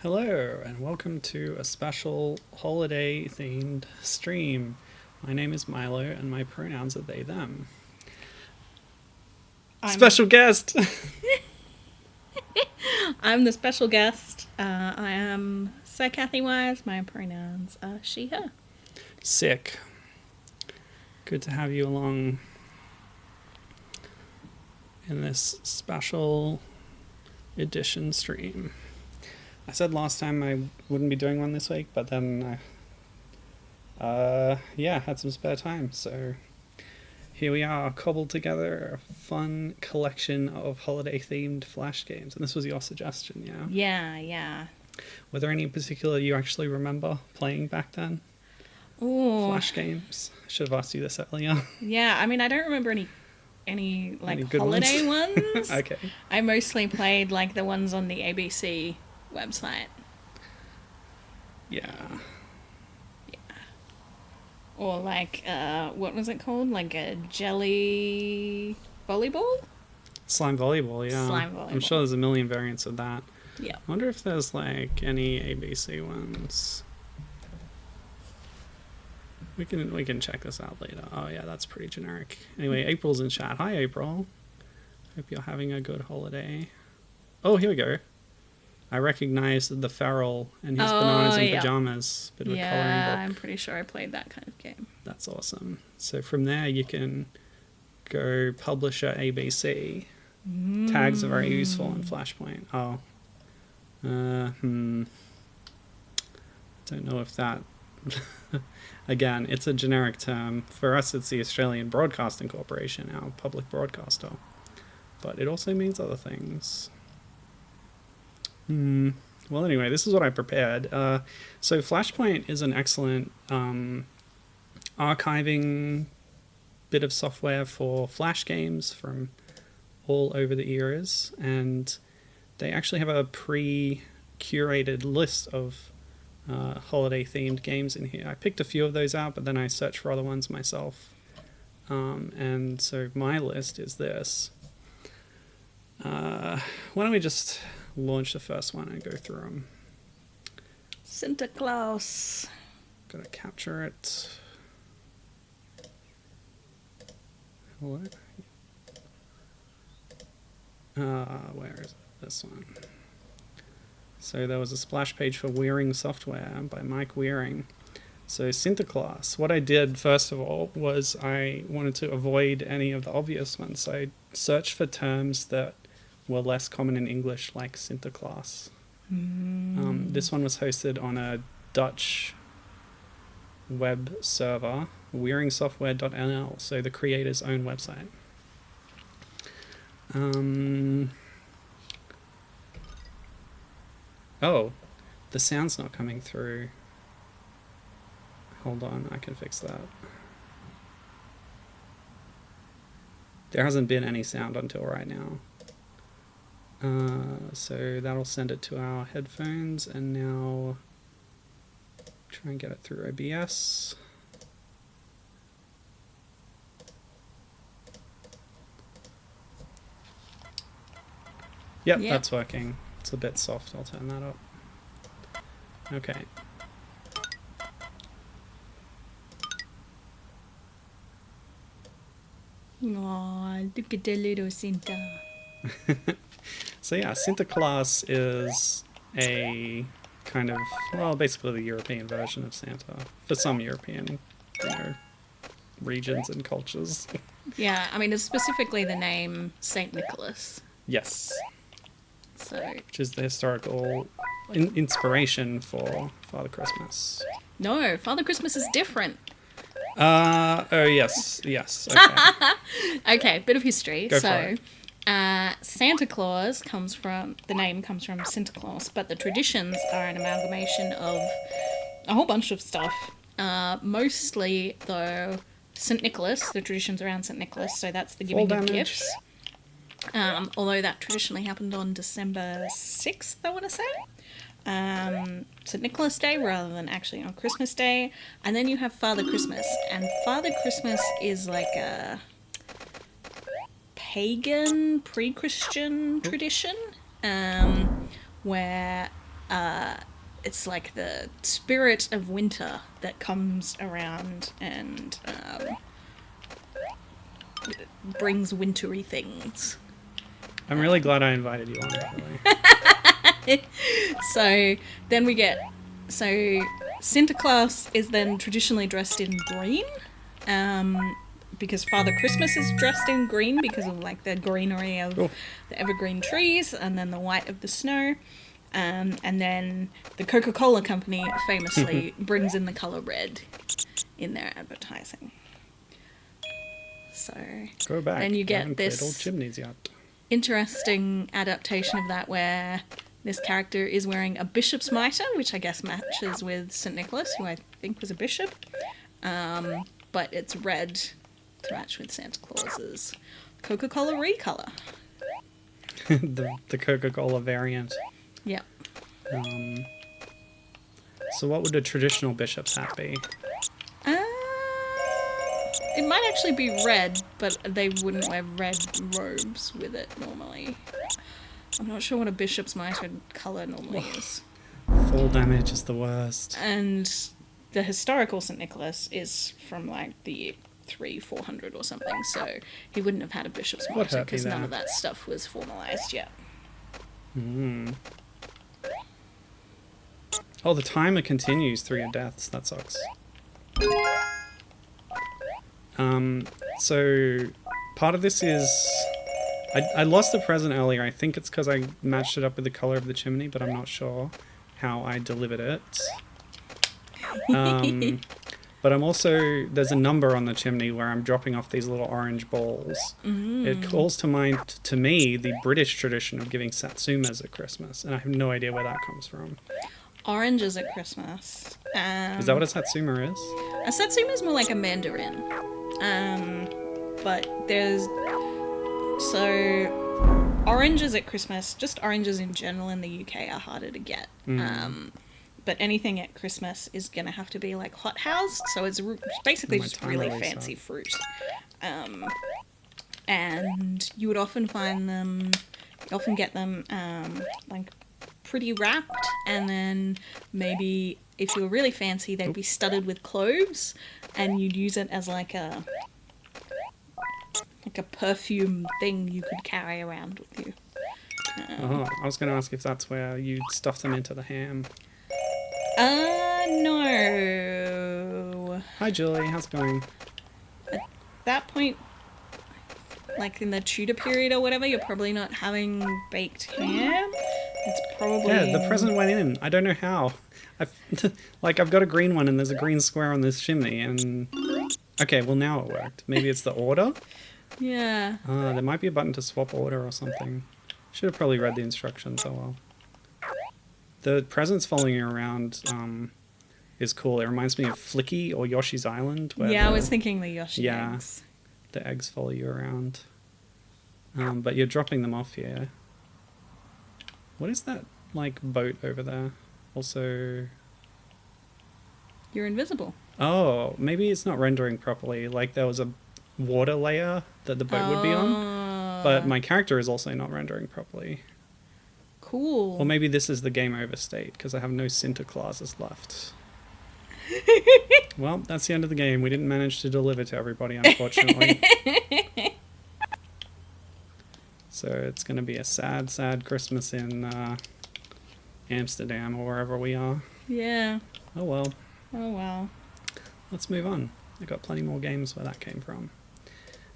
Hello, and welcome to a special holiday-themed stream. My name is Milo, and my pronouns are they, them. Special guest! I'm the special guest. I am Sir Kathy Wise. My pronouns are she, her. Sick. Good to have you along in this special edition stream. I said last time I wouldn't be doing one this week, but then I had some spare time, so here we are, cobbled together a fun collection of holiday-themed Flash games. And this was your suggestion, yeah? Yeah. Were there any in particular you actually remember playing back then? Ooh. Flash games? I should have asked you this earlier. Yeah, I mean, I don't remember any holiday ones. Okay. I mostly played like the ones on the ABC website. Yeah. Or like, what was it called? Like a jelly volleyball? Slime volleyball, yeah. Slime volleyball. I'm sure there's a million variants of that. Yeah. I wonder if there's like any ABC ones. We can check this out later. Oh yeah, that's pretty generic. Anyway, April's in chat. Hi April. Hope you're having a good holiday. Oh, here we go. I recognize the feral and his bananas and pajamas. Bit of a coloring book. Yeah, I'm pretty sure I played that kind of game. That's awesome. So from there you can go publisher ABC. Tags are very useful in Flashpoint. Don't know if that... Again, it's a generic term. For us, it's the Australian Broadcasting Corporation, our public broadcaster. But it also means other things. Well, anyway, this is what I prepared. So Flashpoint is an excellent archiving bit of software for Flash games from all over the eras. And they actually have a pre-curated list of holiday-themed games in here. I picked a few of those out, but then I searched for other ones myself. And so my list is this. Why don't we just launch the first one and go through them? Sinterklaas. Gotta capture it. What? Where is it? This one. So there was a splash page for Wiering software by Mike Wiering. So Sinterklaas. What I did, first of all, was I wanted to avoid any of the obvious ones. So I searched for terms that were less common in English, like Sinterklaas. This one was hosted on a Dutch web server, wieringsoftware.nl, so the creator's own website. Oh, the sound's not coming through. Hold on, I can fix that. There hasn't been any sound until right now. So that'll send it to our headphones, and now try and get it through OBS. Yep, that's working. It's a bit soft, I'll turn that up. Okay. Aw, look at the little Santa. So yeah, Sinterklaas is a kind of, well, basically the European version of Santa for some European, regions and cultures. Yeah, I mean, it's specifically the name Saint Nicholas. Yes. So, which is the historical inspiration for Father Christmas. No, Father Christmas is different. Oh yes. Okay. Okay, bit of history. Go for it. Santa Claus the name comes from Sinterklaas, but the traditions are an amalgamation of a whole bunch of stuff. Mostly, though, St. Nicholas, the traditions around St. Nicholas, so that's the giving of gifts. Although that traditionally happened on December 6th, I want to say. St. Nicholas Day rather than actually on Christmas Day. And then you have Father Christmas. And Father Christmas is like a pagan, pre-Christian tradition where it's like the spirit of winter that comes around and brings wintry things. I'm really glad I invited you on, by the way. So then we get... So Sinterklaas is then traditionally dressed in green, because Father Christmas is dressed in green because of like the greenery of the evergreen trees, and then the white of the snow. And then the Coca-Cola company famously brings in the colour red in their advertising. So Go back. then you get haven't this played Old Chimneys yet. interesting adaptation of that where this character is wearing a bishop's mitre, which I guess matches with St. Nicholas, who I think was a bishop. But it's red to match with Santa Claus's Coca-Cola recolour. the Coca-Cola variant. Yep. So what would a traditional bishop's hat be? It might actually be red, but they wouldn't wear red robes with it normally. I'm not sure what a bishop's mitre colour normally is. Fall damage is the worst. And the historical St. Nicholas is from like the 400 or something, so he wouldn't have had a bishop's mitre because none of that stuff was formalised yet. Oh, the timer continues through your deaths. That sucks. So part of this is... I lost the present earlier. I think it's because I matched it up with the colour of the chimney, but I'm not sure how I delivered it. But I'm also... There's a number on the chimney where I'm dropping off these little orange balls. It calls to mind, to me, the British tradition of giving satsumas at Christmas, and I have no idea where that comes from. Oranges at Christmas. Is that what a satsuma is? A satsuma is more like a mandarin. But there's... So, oranges at Christmas, just oranges in general in the UK are harder to get. But anything at Christmas is going to have to be like hot-housed, so it's basically just really fancy fruit. And you would often find them... You often get them like pretty wrapped, and then maybe if you were really fancy they'd be studded with cloves, and you'd use it as like a perfume thing you could carry around with you. I was going to ask if that's where you stuff them into the ham. No. Hi Julie, how's it going? At that point, like in the Tudor period or whatever, you're probably not having baked ham. It's probably... Yeah, the present went in. I don't know how. I've got a green one and there's a green square on this chimney and... Okay, well now it worked. Maybe it's the order? Yeah. There might be a button to swap order or something. Should have probably read the instructions, oh well. The presents following you around is cool. It reminds me of Flicky or Yoshi's Island. Where I was thinking the Yoshi eggs. The eggs follow you around. But you're dropping them off here. What is that, like, boat over there? Also... You're invisible. Oh, maybe it's not rendering properly. Like, there was a water layer that the boat would be on. But my character is also not rendering properly. Cool. Or maybe this is the game over state, because I have no Sinterklaases left. Well, that's the end of the game. We didn't manage to deliver to everybody, unfortunately. So it's going to be a sad, sad Christmas in Amsterdam or wherever we are. Yeah. Oh well. Oh well. Let's move on. I've got plenty more games where that came from.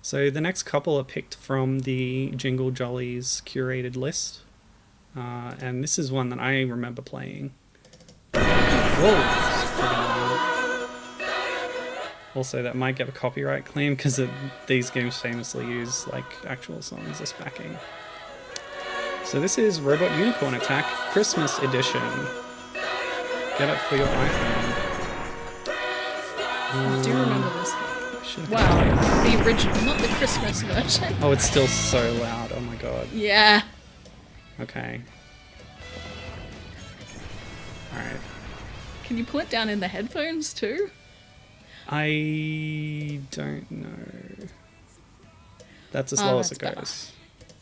So the next couple are picked from the Jingle Jollies curated list. And this is one that I remember playing. Whoa! Also, that might get a copyright claim because these games famously use like actual songs as backing. So this is Robot Unicorn Attack Christmas Edition. Get it for your iPhone. I do remember this. Wow, the original, not the Christmas version. Oh, it's still so loud. Oh my god. Yeah. Okay. Alright. Can you pull it down in the headphones too? I don't know. That's as low as it goes. Better.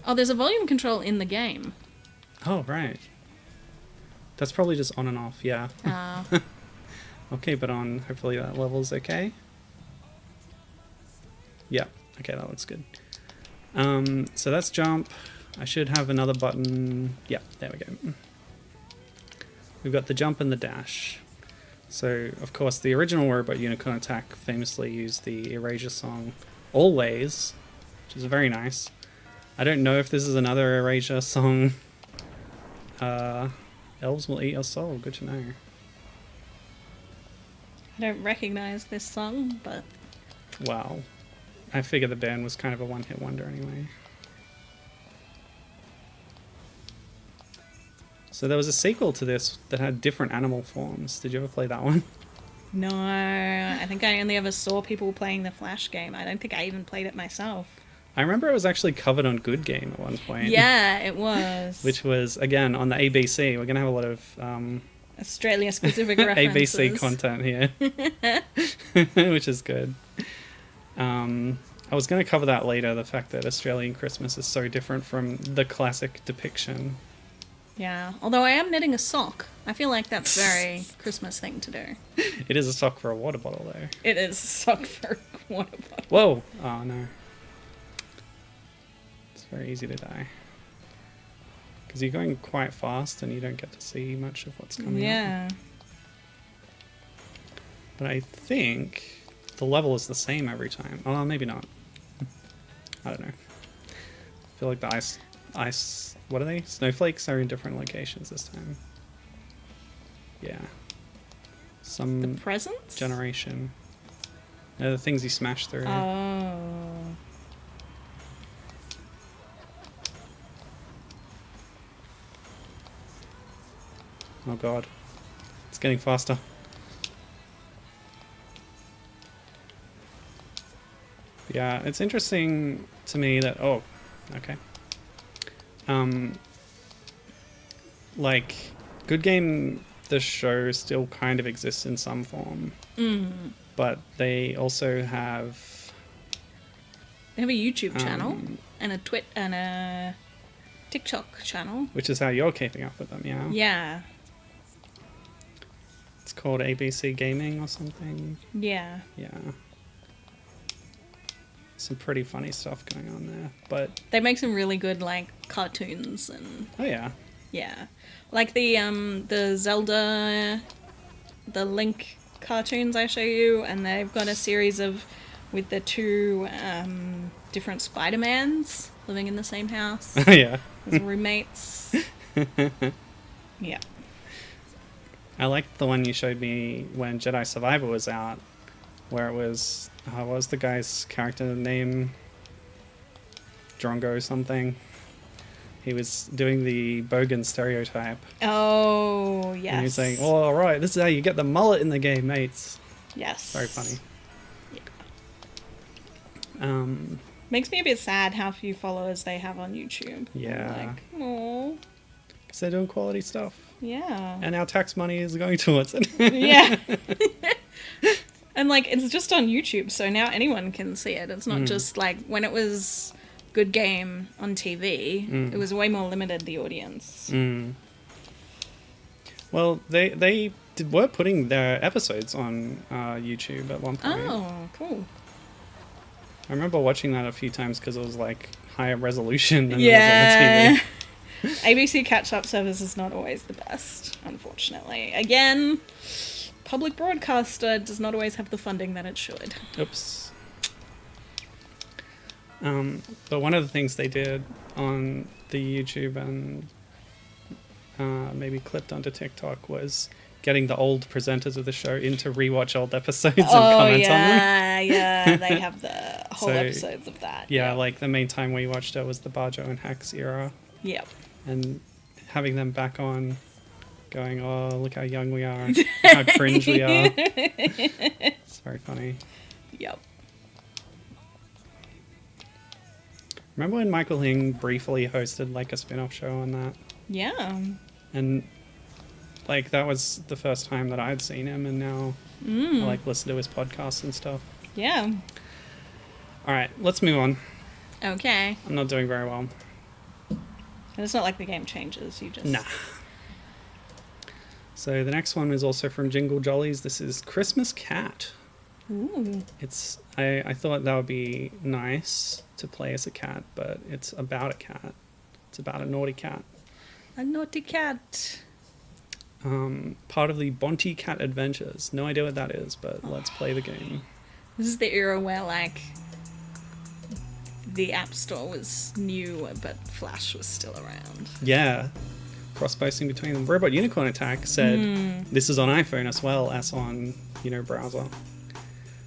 Oh, there's a volume control in the game. Oh, right. That's probably just on and off, yeah. Oh. I'll keep it on. Hopefully that level's okay. Yeah, okay, that looks good. So that's jump. I should have another button. Yeah, there we go. We've got the jump and the dash. So, of course, the original Robot Unicorn Attack famously used the Erasure song Always, which is very nice. I don't know if this is another Erasure song. Elves will eat your soul. Good to know. I don't recognize this song, but... Wow. I figured the band was kind of a one-hit wonder anyway. So there was a sequel to this that had different animal forms. Did you ever play that one? No, I think I only ever saw people playing the Flash game. I don't think I even played it myself. I remember it was actually covered on Good Game at one point. Yeah, it was. Which was, again, on the ABC. We're going to have a lot of... Australia-specific references. ABC content here. Which is good. I was going to cover that later, the fact that Australian Christmas is so different from the classic depiction. Yeah, although I am knitting a sock. I feel like that's a very Christmas thing to do. It is a sock for a water bottle, though. It is a sock for a water bottle. Whoa! Oh, no. It's very easy to die. Because you're going quite fast and you don't get to see much of what's coming up. Yeah. But I think the level is the same every time. Oh, maybe not. I don't know. I feel like the ice... What are they? Snowflakes are in different locations this time. Yeah. Some... The presents? Generation. The things you smash through. Oh. Oh god. It's getting faster. Yeah, it's interesting to me that... Oh, okay. Like, Good Game, the show still kind of exists in some form. But they also have... They have a YouTube channel and a TikTok channel. Which is how you're keeping up with them, yeah? Yeah. It's called ABC Gaming or something. Yeah. Yeah. Some pretty funny stuff going on there, but... They make some really good, like, cartoons and... Oh, yeah. Yeah. Like the Zelda... The Link cartoons I show you, and they've got a series of... With the two different Spider-Mans living in the same house. Oh, yeah. As roommates. Yeah. I liked the one you showed me when Jedi Survivor was out, where it was... what was the guy's character name? Drongo something. He was doing the Bogan stereotype. Oh, yes. And he was saying, well, alright, this is how you get the mullet in the game, mates. Yes. Very funny. Yeah. Makes me a bit sad how few followers they have on YouTube. Yeah. I'm like, oh. Because they're doing quality stuff. Yeah. And our tax money is going towards it. Yeah. And, like, it's just on YouTube, so now anyone can see it. It's not just, like, when it was Good Game on TV, it was way more limited, the audience. Well, they were putting their episodes on YouTube at one point. Oh, cool. I remember watching that a few times because it was, like, higher resolution than Yeah. it was on the TV. ABC catch-up service is not always the best, unfortunately. Again... Public broadcaster does not always have the funding that it should. Oops. But one of the things they did on the YouTube and maybe clipped onto TikTok was getting the old presenters of the show in to rewatch old episodes and comment on them. Yeah, they have the whole So, episodes of that. Yeah, like the main time we watched it was the Barjo and Hax era. Yep. And having them back on going, oh, look how young we are, how cringe we are. It's very funny. Yep. Remember when Michael Hing briefly hosted like a spin-off show on that? Yeah. And like that was the first time that I'd seen him, and now I like listen to his podcasts and stuff. Yeah. All right, let's move on. Okay. I'm not doing very well. And it's not like the game changes, you just... Nah. So the next one is also from Jingle Jollies. This is Christmas Cat. Ooh. It's I thought that would be nice to play as a cat, but it's about a cat. It's about a naughty cat. A naughty cat. Part of the Bonte Cat Adventures. No idea what that is, but let's play the game. This is the era where, like, the App Store was new, but Flash was still around. Yeah. Cross-posting between them. Robot Unicorn Attack said this is on iPhone as well as on, browser.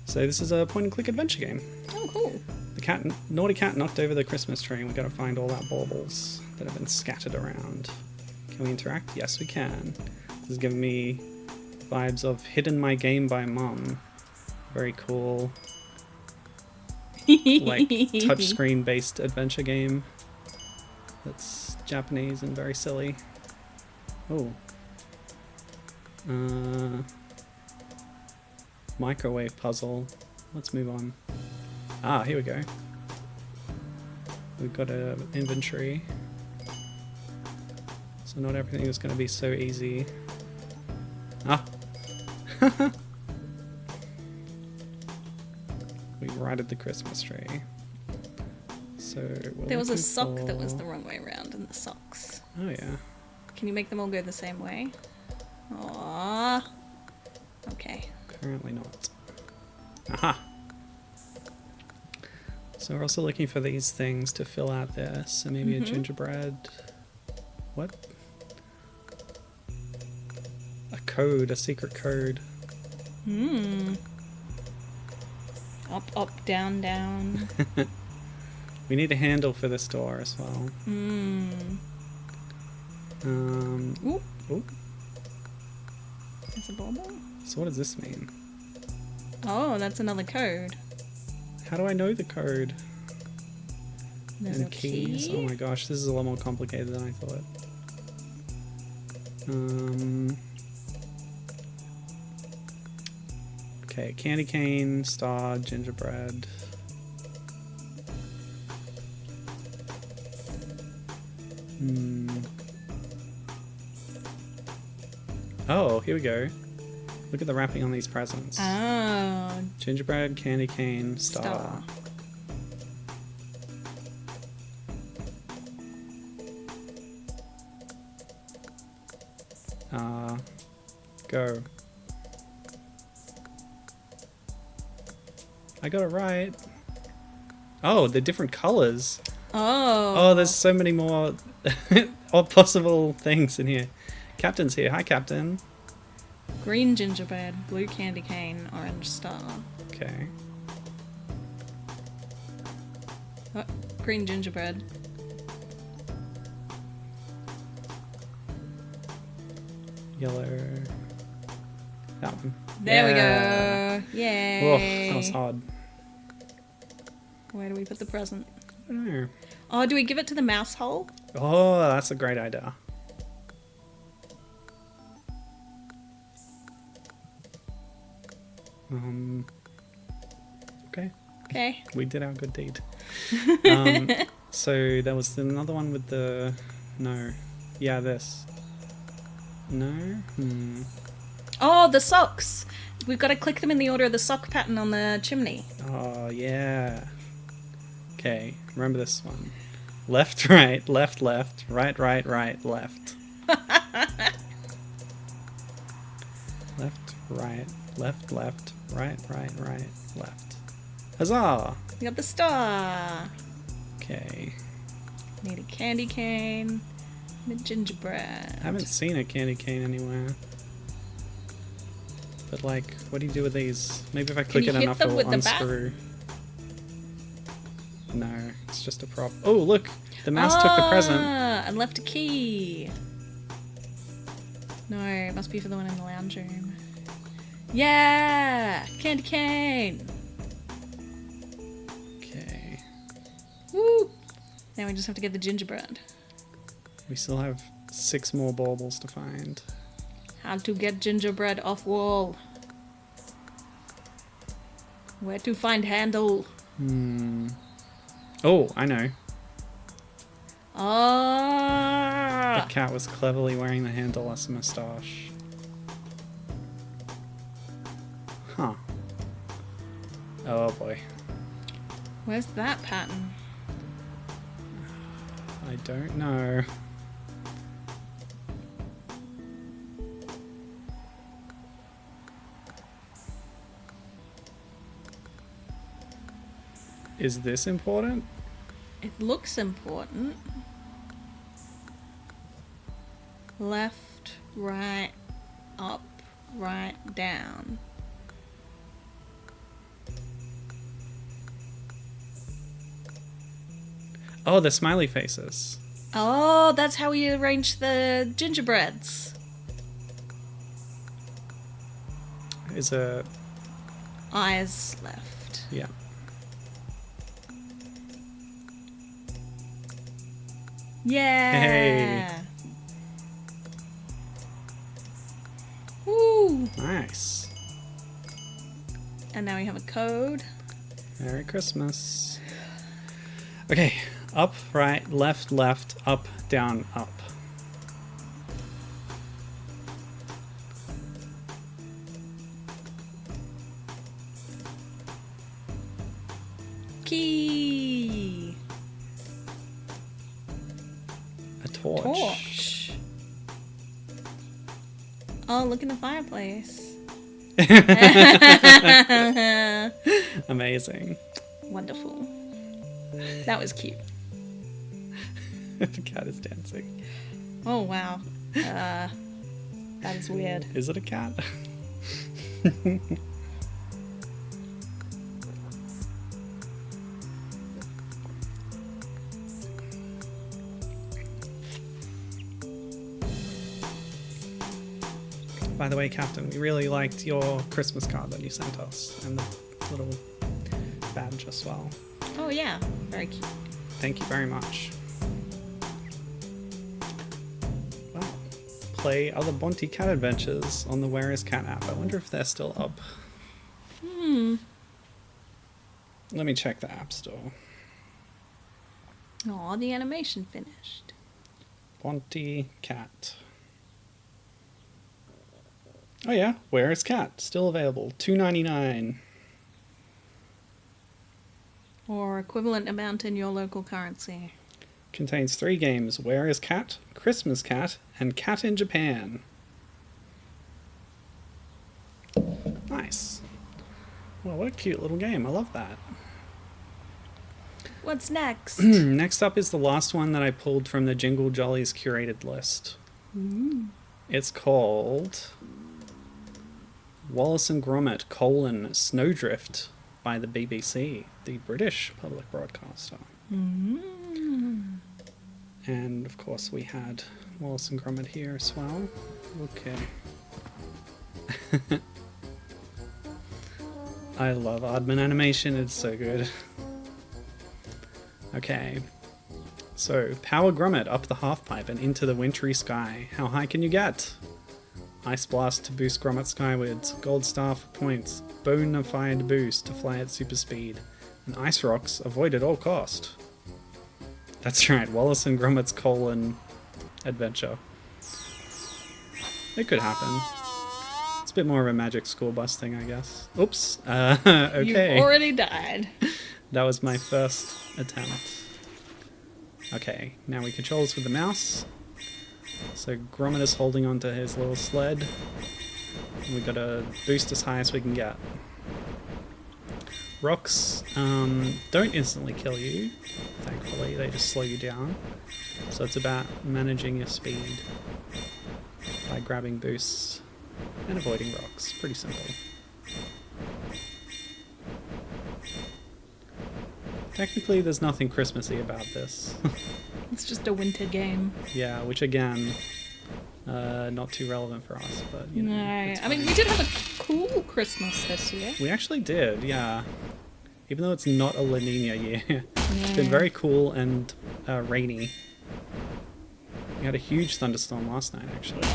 So this is a point-and-click adventure game. Oh, cool. The naughty cat knocked over the Christmas tree and we gotta find all that baubles that have been scattered around. Can we interact? Yes, we can. This is giving me vibes of Hidden My Game by Mum. Very cool. Like touchscreen based adventure game that's Japanese and very silly. Oh. Microwave puzzle. Let's move on. Ah, here we go. We've got an inventory. So not everything is going to be so easy. Ah! We righted the Christmas tree. So there was a sock that was the wrong way around in the socks. Oh yeah. Can you make them all go the same way? Aww. Okay. Apparently not. Aha! So we're also looking for these things to fill out this. So maybe a gingerbread. What? A code, a secret code. Up, up, down, down. We need a handle for this door as well. Oop. Oop. There's a bauble. So what does this mean? Oh, that's another code. How do I know the code? There's And a keys? key. Oh my gosh, this is a lot more complicated than I thought. Okay, candy cane, star, gingerbread. Oh, here we go. Look at the wrapping on these presents. Oh. Gingerbread, candy cane, star. Go. I got it right. Oh, they're different colors. Oh. Oh, there's so many more all possible things in here. Captain's here. Hi, Captain. Green gingerbread, blue candy cane, orange star. Okay. Oh, green gingerbread. Yellow. That one. There we go. Yay. Oh, that was hard. Where do we put the present? I don't know. Oh, do we give it to the mouse hole? Oh, that's a great idea. Okay. Okay. We did our good deed. So there was another one with the... No. Yeah, this. No? Oh, the socks. We've got to click them in the order of the sock pattern on the chimney. Oh, yeah. Okay, remember this one. Left, right, left, left, right, right, right, left. Left, right, left, left, right, right, right, left. Huzzah! We got the star. Okay. Need a candy cane. And a gingerbread. I haven't seen a candy cane anywhere. But like, what do you do with these? Maybe if I click you it hit enough them it'll with the bat? unscrew. No, it's just a prop. Oh, look! The mouse took the present. And left a key. No, it must be for the one in the lounge room. Yeah! Candy cane! Okay. Woo! Now we just have to get the gingerbread. We still have 6 more baubles to find. How to get gingerbread off wall. Where to find handle. Oh, I know. Ah! The cat was cleverly wearing the handle as a moustache. Huh. Oh boy. Where's that pattern? I don't know. Is this important? It looks important. Left, right, up, right, down. Oh, the smiley faces. Oh, that's how we arrange the gingerbreads. Is a... Eyes left. yeah. Yeah. Hey. Woo. Nice. And now we have a code. Merry Christmas. Okay. Up, right, left, left, up, down, up. Key. A torch. Torch. Oh, look in the fireplace. Amazing. Wonderful. That was cute. The cat is dancing. Oh, wow. That is weird. Is it a cat? By the way, Captain, we really liked your Christmas card that you sent us, and the little badge as well. Oh, yeah. Very cute. Thank you very much. Well, play other Bonte Cat adventures on the Where Is Cat app. I wonder if they're still up. Let me check the app store. Oh, the animation finished. Bonte Cat. Oh yeah, Where Is Cat? Still available. $2.99. Or equivalent amount in your local currency. Contains 3 games: Where Is Cat, Christmas Cat, and Cat in Japan. Nice. Well, what a cute little game. I love that. What's next? Next up is the last one that I pulled from the Jingle Jollies curated list. It's called Wallace and Gromit: Snowdrift by the BBC, the British public broadcaster. And of course we had Wallace and Gromit here as well. Okay. I love Aardman animation, it's so good. Okay. So, power Gromit up the half-pipe and into the wintry sky. How high can you get? Ice Blast to boost Gromit skywards, Gold Star for points, Bonafide Boost to fly at super speed, and Ice Rocks avoid at all cost. That's right, Wallace and Gromit's adventure. It could happen. It's a bit more of a Magic School Bus thing, I guess. Oops. Okay. You've already died. That was my first attempt. Okay, now we control this with the mouse. So Gromit is holding onto his little sled. We gotta boost as high as we can get. Rocks don't instantly kill you, thankfully, they just slow you down. So it's about managing your speed by grabbing boosts and avoiding rocks. Pretty simple. Technically, there's nothing Christmassy about this. It's just a winter game. Yeah, which again, not too relevant for us, but you know. No, it's I mean, fine. we did have a cool Christmas this year. We actually did, yeah. Even though it's not a La Nina year, it's been very cool and rainy. We had a huge thunderstorm last night, actually.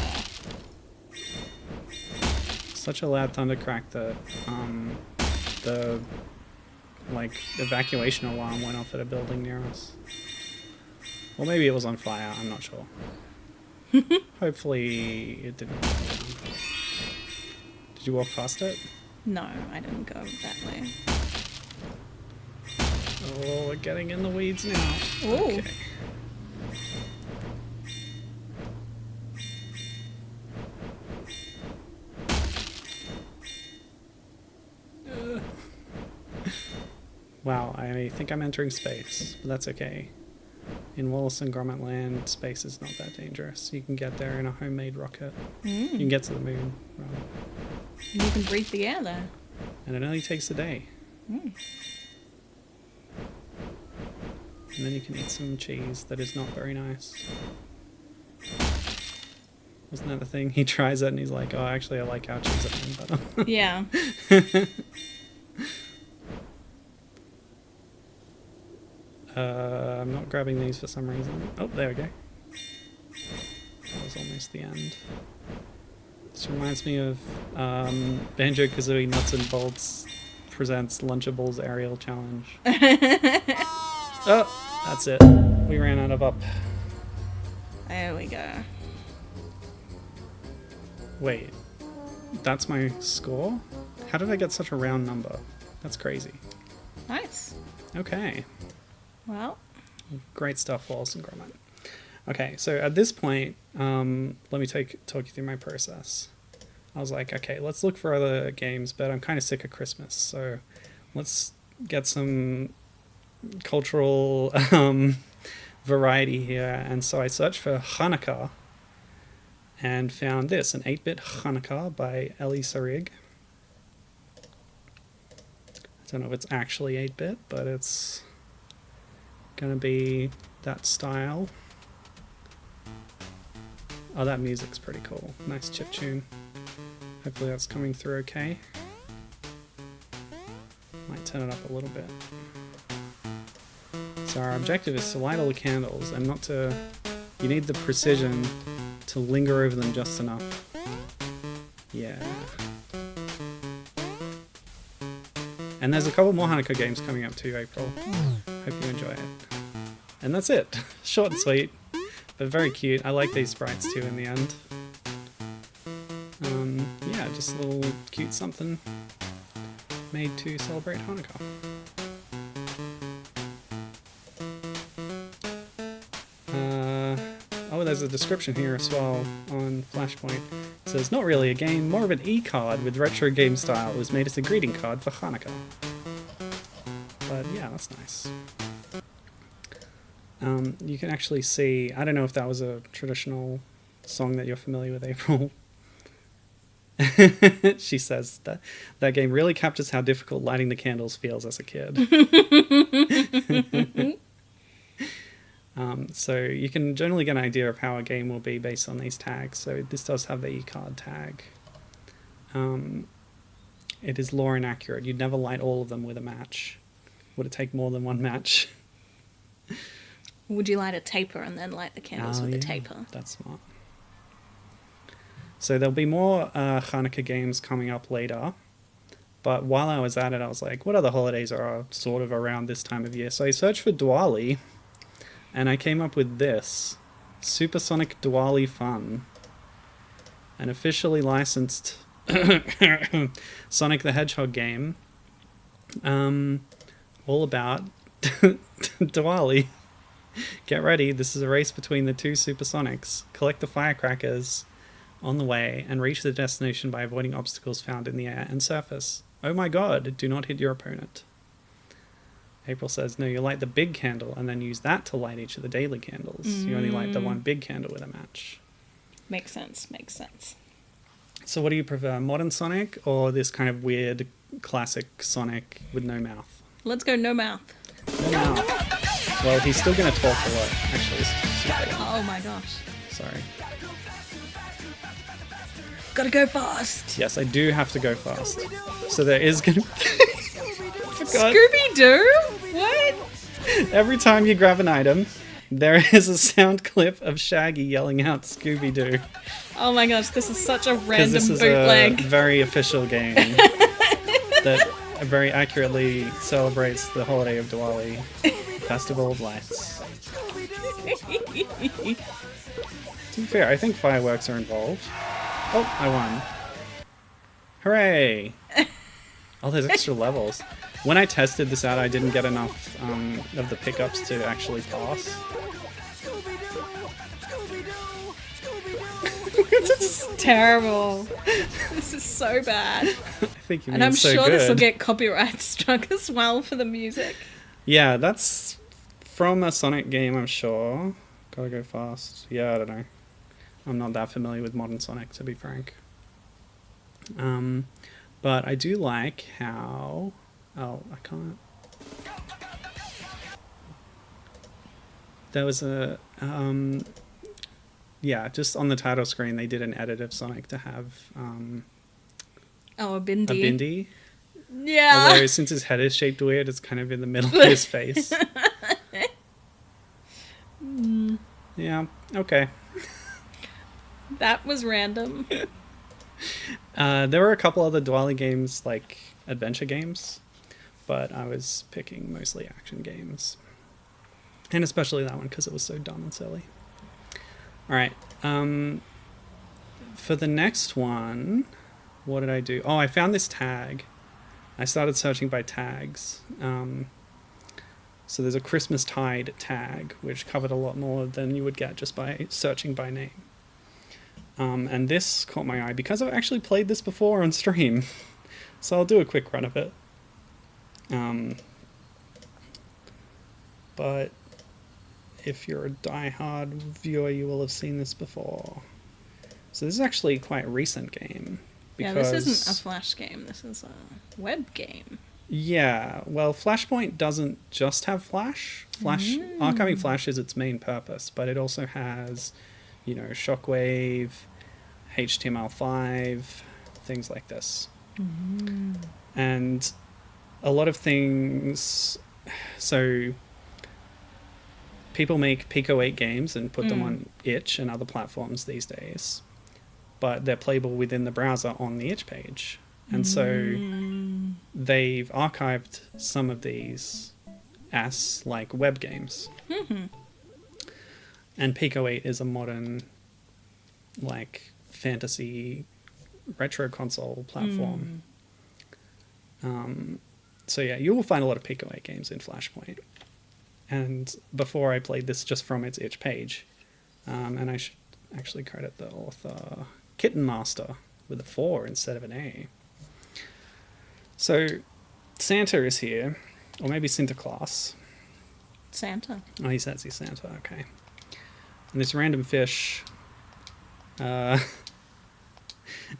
Such a loud thunder crack that the evacuation alarm went off at a building near us. Or maybe it was on fire, I'm not sure. Hopefully it didn't burn down. Did you walk past it? No, I didn't go that way. Oh, we're getting in the weeds now. Ooh. Okay. Wow, I think I'm entering space, but that's okay. In Wallace and Gromit land, space is not that dangerous. You can get there in a homemade rocket. You can get to the moon, rather. You can breathe the air there. And it only takes a day. And then you can eat some cheese that is not very nice. Wasn't that the thing? He tries it and he's like, oh, actually I like our cheese at home better. Yeah. I'm not grabbing these for some reason. Oh, there we go. That was almost the end. This reminds me of Banjo-Kazooie Nuts and Bolts presents Lunchables Aerial Challenge. Oh, that's it. We ran out of up. There we go. Wait, that's my score? How did I get such a round number? That's crazy. Nice. Okay. Well, Great stuff, Wallace and Gromit. Okay, so at this point, let me talk you through my process. I was like, okay, let's look for other games, but I'm kind of sick of Christmas, so let's get some cultural variety here. And so I searched for Hanukkah and found this, an 8-bit Hanukkah by ElySarig. I don't know if it's actually 8-bit, but it's gonna be that style. Oh, that music's pretty cool. Nice chiptune. Hopefully that's coming through okay. Might turn it up a little bit. So our objective is to light all the candles and not to... You need the precision to linger over them just enough. Yeah. And there's a couple more Hanukkah games coming up too, April. Hope you enjoy it. And that's it. Short and sweet, but very cute. I like these sprites too in the end. Yeah, just a little cute something made to celebrate Hanukkah. Oh, there's a description here as well on Flashpoint. It says, not really a game, more of an e-card with retro game style. It was made as a greeting card for Hanukkah. But yeah, that's nice. You can actually see, I don't know if that was a traditional song that you're familiar with, April. She says that game really captures how difficult lighting the candles feels as a kid. So you can generally get an idea of how a game will be based on these tags. So this does have the e-card tag. It is lore inaccurate. You'd never light all of them with a match. Would it take more than one match? would you light a taper and then light the candles with the taper? That's smart. So there'll be more Hanukkah games coming up later. But while I was at it, I was like, what other holidays are sort of around this time of year? So I searched for Diwali, and I came up with this. Supersonic Diwali Fun. An officially licensed Sonic the Hedgehog game. All about Diwali. Get ready, this is a race between the two Supersonics. Collect the firecrackers on the way and reach the destination by avoiding obstacles found in the air and surface. Oh my god, do not hit your opponent. April says, no, you light the big candle and then use that to light each of the daily candles. You only light the one big candle with a match. Makes sense, makes sense. So what do you prefer, modern Sonic or this kind of weird classic Sonic with no mouth? Let's go no mouth. No mouth. Well, he's still going to talk a lot. Actually, this is super. Oh my gosh. Sorry. Gotta go fast. Yes, I do have to go fast. So there is going to... Scooby-Doo? What? Every time you grab an item, there is a sound clip of Shaggy yelling out Scooby-Doo. Oh my gosh, this is such a random This is bootleg. a very official game that very accurately celebrates the holiday of Diwali, Festival of Lights. To be fair, I think fireworks are involved. Oh, I won. Hooray! Oh, there's extra levels. When I tested this out, I didn't get enough of the pickups to actually pass. This is terrible. This is so bad. I think you mean And I'm so sure good. this will get copyright struck as well for the music. Yeah, that's from a Sonic game, I'm sure. Gotta go fast. Yeah, I don't know. I'm not that familiar with modern Sonic, to be frank. But I do like how... Oh, I can't... There was a... yeah, just on the title screen, they did an edit of Sonic to have Oh, a bindi. a bindi. Yeah. Although, since his head is shaped weird, it's kind of in the middle of his face. Yeah, okay. That was random. There were a couple other Dwally games, like adventure games, but I was picking mostly action games. And especially that one, because it was so dumb and silly. Alright, for the next one, what did I do? Oh, I found this tag. I started searching by tags. So there's a Christmas Tide tag, which covered a lot more than you would get just by searching by name. And this caught my eye because I've actually played this before on stream. So I'll do a quick run of it. But if you're a die-hard viewer, you will have seen this before. So this is actually quite a recent game. Yeah, this isn't a Flash game. This is a web game. Yeah, well, Flashpoint doesn't just have Flash. Archiving Flash is its main purpose, but it also has, you know, Shockwave, HTML5, things like this. And a lot of things... So people make Pico 8 games and put them on itch and other platforms these days, but they're playable within the browser on the itch page. And so they've archived some of these as like web games. And Pico 8 is a modern like fantasy retro console platform. So yeah, you will find a lot of Pico 8 games in Flashpoint. And before I played this just from its itch page, and I should actually credit the author, Kitten Master, with a 4 instead of an A. So Santa is here, or maybe Sinterklaas. Santa. Oh, he says he's Santa, okay. And this random fish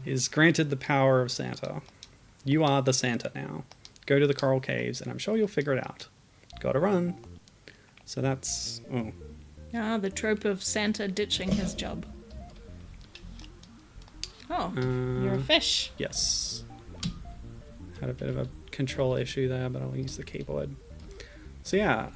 is granted the power of Santa. You are the Santa now. Go to the coral caves, and I'm sure you'll figure it out. Gotta run. So that's... Oh. Ah, the trope of Santa ditching his job. Oh, you're a fish. Yes. Had a bit of a control issue there, but I'll use the keyboard. So yeah,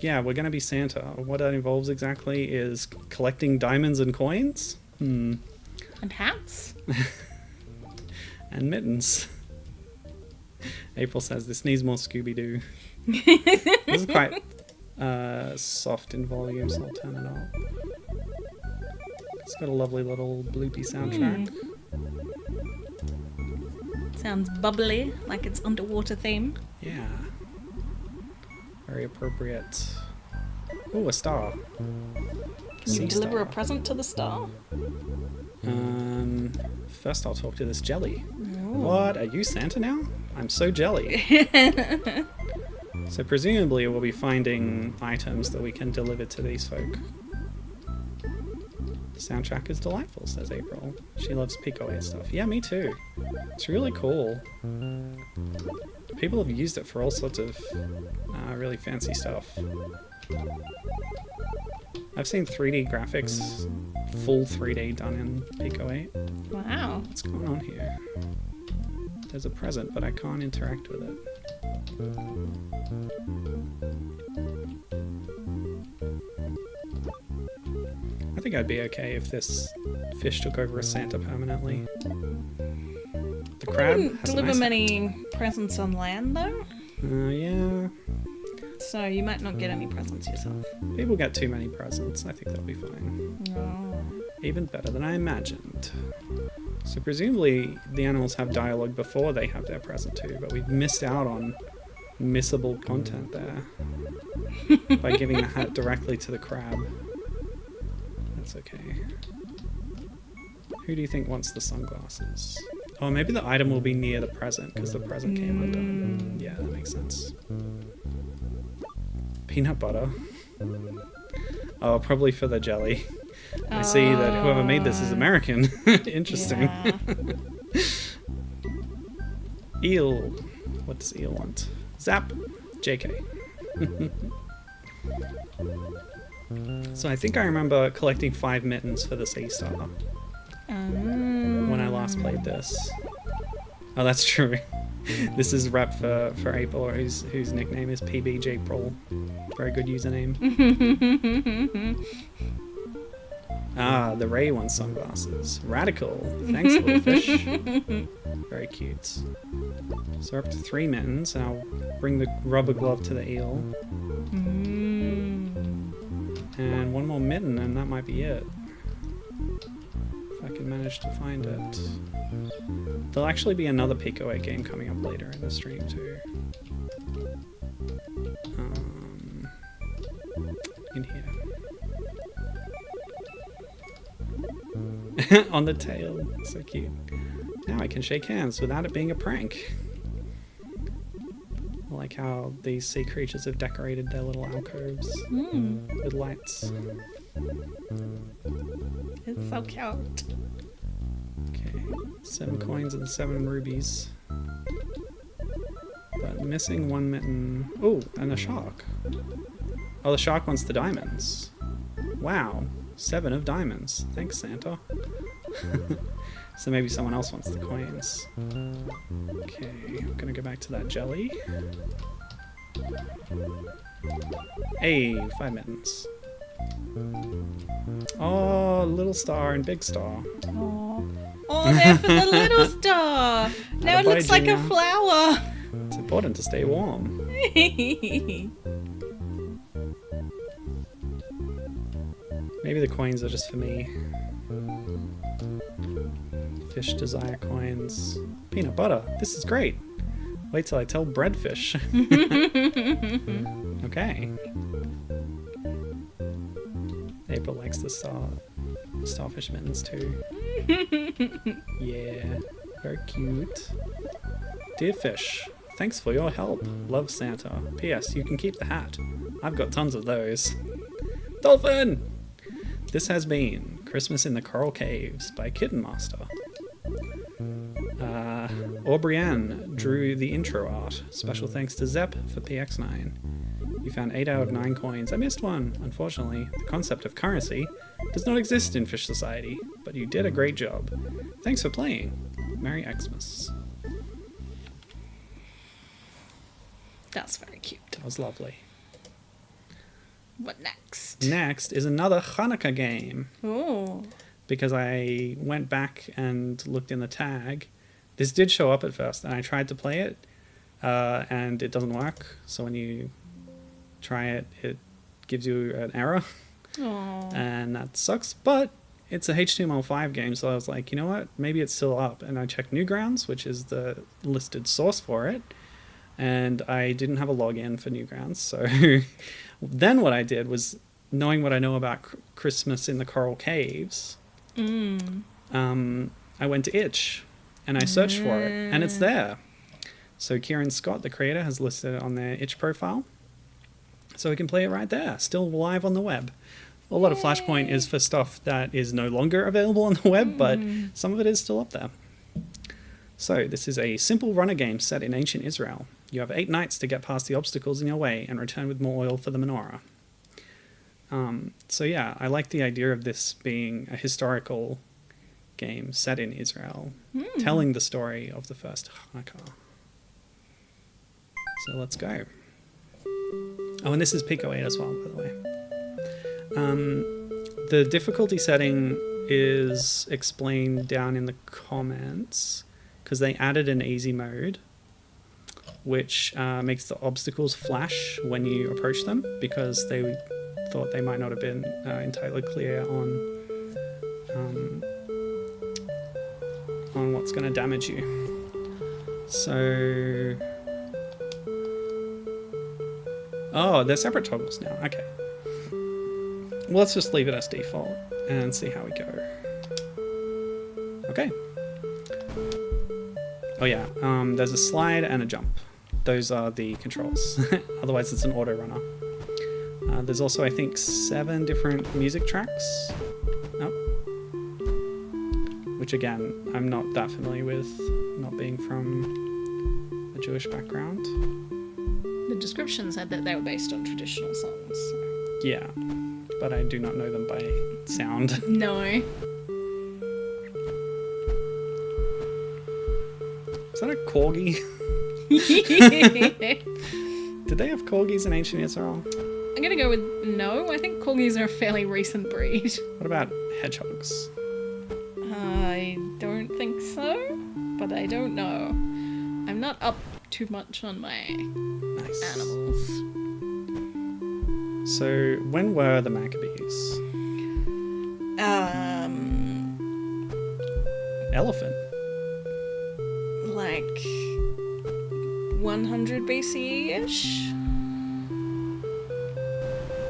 yeah, we're going to be Santa. What that involves exactly is collecting diamonds and coins. And hats. And mittens. April says this needs more Scooby-Doo. This is quite soft in volume, so I'll turn it up. It's got a lovely little bloopy soundtrack. Sounds bubbly, like it's underwater theme. Yeah. Very appropriate. Oh, a star. Can you deliver a present to the star? First I'll talk to this jelly. What? Are you Santa now? I'm so jelly. So presumably we'll be finding items that we can deliver to these folk. The soundtrack is delightful, says April. She loves Pico 8 stuff. Yeah, me too. It's really cool. People have used it for all sorts of really fancy stuff. I've seen 3D graphics, full 3D done in Pico 8. Wow. What's going on here? There's a present, but I can't interact with it. I think I'd be okay if this fish took over as Santa permanently. The crab wouldn't has a deliver nice many presents on land, though. yeah. So you might not get any presents yourself. People get too many presents. I think that'll be fine. Oh. Even better than I imagined. So presumably the animals have dialogue before they have their present too, but we've missed out on missable content there by giving the hat directly to the crab. That's okay. Who do you think wants the sunglasses? Oh, maybe the item will be near the present because the present came undone. Yeah, that makes sense. Peanut butter. Oh, probably for the jelly. I see that whoever made this is American. Interesting. Yeah. Eel. What does eel want? Zap. JK. So I think I remember collecting 5 mittens for this A-star when I last played this. Oh, that's true. This is rep for April, whose nickname is PBJpril. Very good username. Ah, the Ray wants sunglasses. Radical. Thanks, little fish. Very cute. So we're up to 3 mittens, and I'll bring the rubber glove to the eel. And 1 more mitten, and that might be it. If I can manage to find it. There'll actually be another Pico 8 game coming up later in the stream too. In here. On the tail. So cute. Now I can shake hands without it being a prank. I like how these sea creatures have decorated their little alcoves with lights. It's so cute. Okay, 7 coins and 7 rubies. But missing 1 mitten. Oh, and a shark. Oh, the shark wants the diamonds. Wow, 7 of diamonds. Thanks, Santa. So maybe someone else wants the coins. Okay, I'm gonna go back to that jelly. Hey, 5 mittens. Oh, little star and big star. Oh, there for the little star. Now it looks like a flower. It's important to stay warm. Maybe the coins are just for me. Fish desire coins. Peanut butter. This is great. Wait till I tell breadfish. Okay. April likes the starfish mittens too. Yeah. Very cute. Dear fish, thanks for your help. Love, Santa. P.S. You can keep the hat. I've got tons of those. Dolphin! This has been Christmas in the Coral Caves by Kitten Master. Aubrianne drew the intro art. Special thanks to Zep for PX9. You found 8 out of 9 coins. I missed one. Unfortunately, the concept of currency does not exist in Fish Society, but you did a great job. Thanks for playing. Merry Xmas. That's very cute. That was lovely. What next? Next is another Hanukkah game. Oh. Because I went back and looked in the tag. This did show up at first, and I tried to play it, and it doesn't work. So when you try it, it gives you an error. Aww. And that sucks, but it's a HTML5 game, so I was like, you know what, maybe it's still up. And I checked Newgrounds, which is the listed source for it, and I didn't have a login for Newgrounds. So then what I did was, knowing what I know about Christmas in the Coral Caves, I went to Itch, and I searched for it, and it's there. So Kieran Scott, the creator, has listed it on their Itch profile, so we can play it right there, still live on the web. A lot of Flashpoint is for stuff that is no longer available on the web, but some of it is still up there. So this is a simple runner game set in ancient Israel. You have 8 nights to get past the obstacles in your way and return with more oil for the menorah. So yeah, I like the idea of this being a historical game set in Israel, telling the story of the first Hanukkah. So let's go. Oh, and this is Pico 8 as well, by the way. The difficulty setting is explained down in the comments, because they added an easy mode, which makes the obstacles flash when you approach them, because they thought they might not have been entirely clear on on what's going to damage you. So... Oh, they're separate toggles now. Okay. Well, let's just leave it as default and see how we go. Okay. Oh yeah, there's a slide and a jump. Those are the controls. Otherwise it's an autorunner. There's also, I think, 7 different music tracks. Oh. Which again, I'm not that familiar with, not being from a Jewish background. The description said that they were based on traditional songs. So. Yeah, but I do not know them by sound. No. Is that a corgi? Did they have corgis in ancient Israel? I'm gonna go with no. I think corgis are a fairly recent breed. What about hedgehogs? I don't think so, but I don't know. I'm not up too much on my animals. So, when were the Maccabees? Elephant. Like 100 BCE-ish.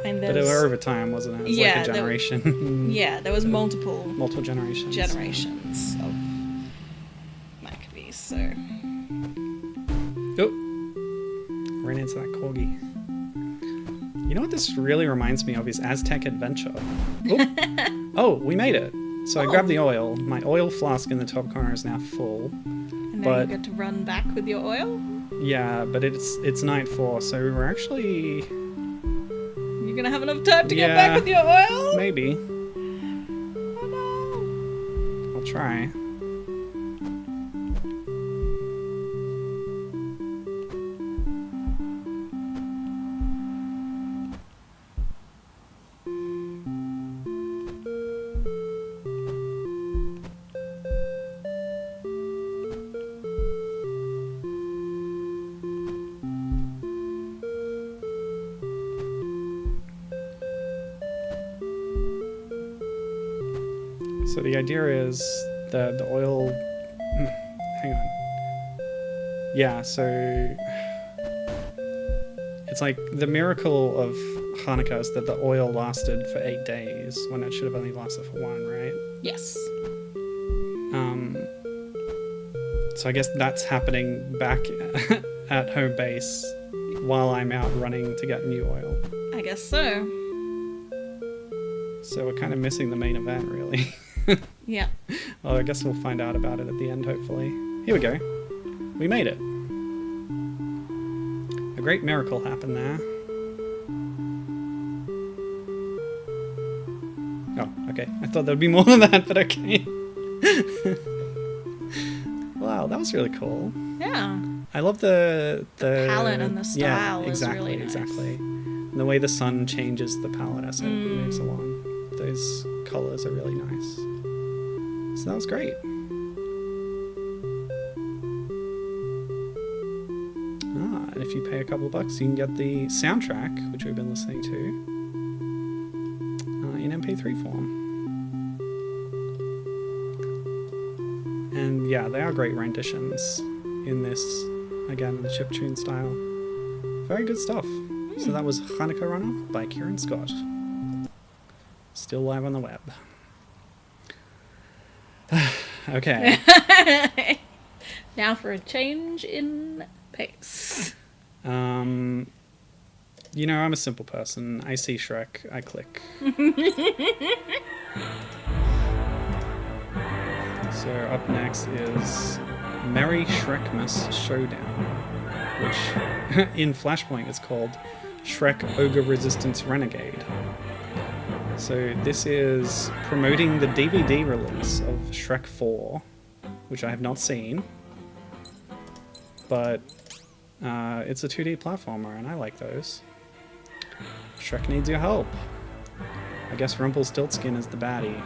And But it was over time, wasn't it? It was like a generation. Yeah, there was multiple generations. of Maccabees, so... Oh! Ran into that corgi. You know what this really reminds me of is Aztec Adventure. Oh, we made it. So I grabbed the oil. My oil flask in the top corner is now full. And now you get to run back with your oil? Yeah, but it's night 4, so we're actually... You're gonna have enough time to get back with your oil? Maybe. Oh no. I'll try. So the idea is that the oil... Hang on. Yeah, so... It's like the miracle of Hanukkah is that the oil lasted for 8 days when it should have only lasted for 1, right? Yes. So I guess that's happening back at home base while I'm out running to get new oil. I guess so. So we're kind of missing the main event, really. Yeah. Well, I guess we'll find out about it at the end, hopefully. Here we go. We made it. A great miracle happened there. Oh, okay. I thought there'd be more than that, but okay. Wow, that was really cool. Yeah. I love the palette and the style exactly, is really nice. Exactly. And the way the sun changes the palette as it moves along. Those colours are really nice. So that was great. And if you pay a couple of bucks, you can get the soundtrack, which we've been listening to, in MP3 form. And yeah, they are great renditions in this, again, in the chiptune style. Very good stuff. So that was Hanukkah Runner by Kieran Scott. Still live on the web. Okay. Now for a change in pace. You know, I'm a simple person. I see Shrek, I click. So up next is Merry Shrekmas Showdown, which in Flashpoint is called Shrek Ogre Resistance Renegade. So this is promoting the DVD release of Shrek 4, which I have not seen, but it's a 2D platformer and I like those. Shrek needs your help. I guess Rumpelstiltskin is the baddie.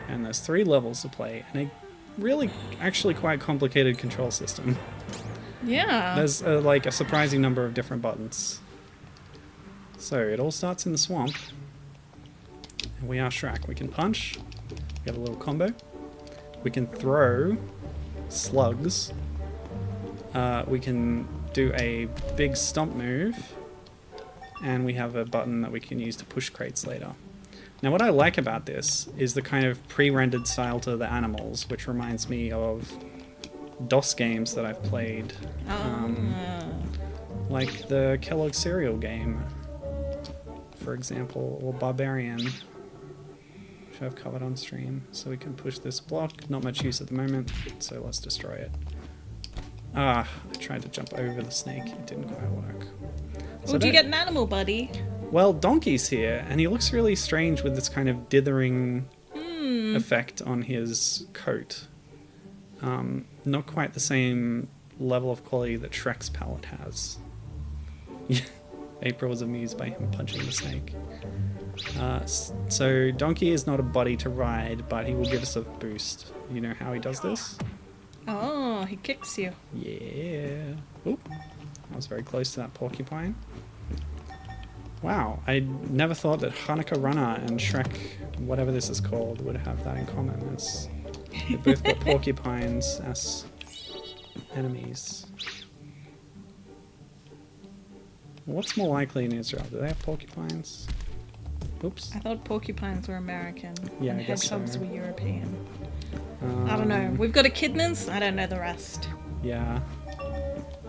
And there's 3 levels to play and a really actually quite complicated control system. Yeah. There's like a surprising number of different buttons. So it all starts in the swamp. And we are Shrek. We can punch. We have a little combo. We can throw slugs. We can do a big stomp move. And we have a button that we can use to push crates later. Now what I like about this is the kind of pre-rendered style to the animals, which reminds me of DOS games that I've played. Like the Kellogg cereal game, for example, or Barbarian, which I've covered on stream. So we can push this block, not much use at the moment, so let's destroy it. I tried to jump over the snake, it didn't quite work. So Would you get an animal, buddy? Well, Donkey's here, and he looks really strange with this kind of dithering effect on his coat. Not quite the same level of quality that Shrek's palette has. April was amused by him punching the snake. So Donkey is not a buddy to ride, but he will give us a boost. You know how he does this? Oh, he kicks you. Yeah. Oop. I was very close to that porcupine. Wow, I never thought that Hanukkah Runner and Shrek, whatever this is called, would have that in common. They've both got porcupines as enemies. What's more likely in Israel? Do they have porcupines? Oops. I thought porcupines were American Yeah, and I guess hedgehogs so. were European. I don't know. We've got echidnas. I don't know the rest. Yeah.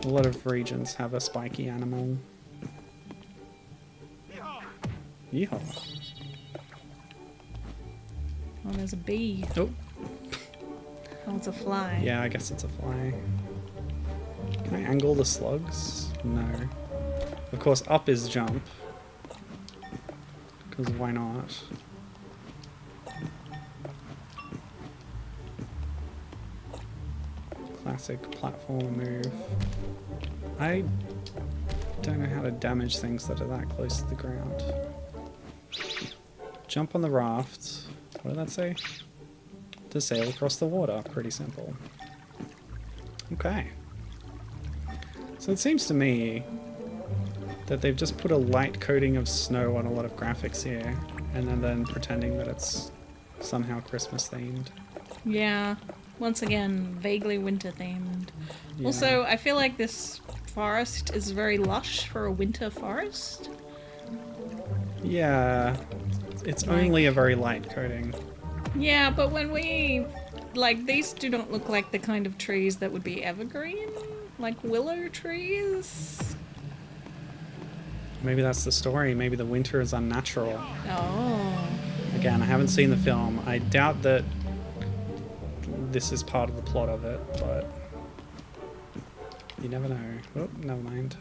A lot of regions have a spiky animal. Yeehaw. Oh, there's a bee. Oh. Oh, it's a fly. Yeah, I guess it's a fly. Can I angle the slugs? No. Of course, up is jump. Because why not? Classic platform move. I don't know how to damage things that are that close to the ground. Jump on the raft. What did that say? To sail across the water. Pretty simple. Okay. So it seems to me that they've just put a light coating of snow on a lot of graphics here, and then pretending that it's somehow Christmas themed. Yeah. Once again, vaguely winter themed. Yeah. Also, I feel like this forest is very lush for a winter forest. Yeah. It's only a very light coating. Yeah, but when we... Like, these do not look like the kind of trees that would be evergreen. Like willow trees. Maybe that's the story. Maybe the winter is unnatural. Oh. Again, I haven't seen the film. I doubt that this is part of the plot of it, but you never know. Oh, never mind.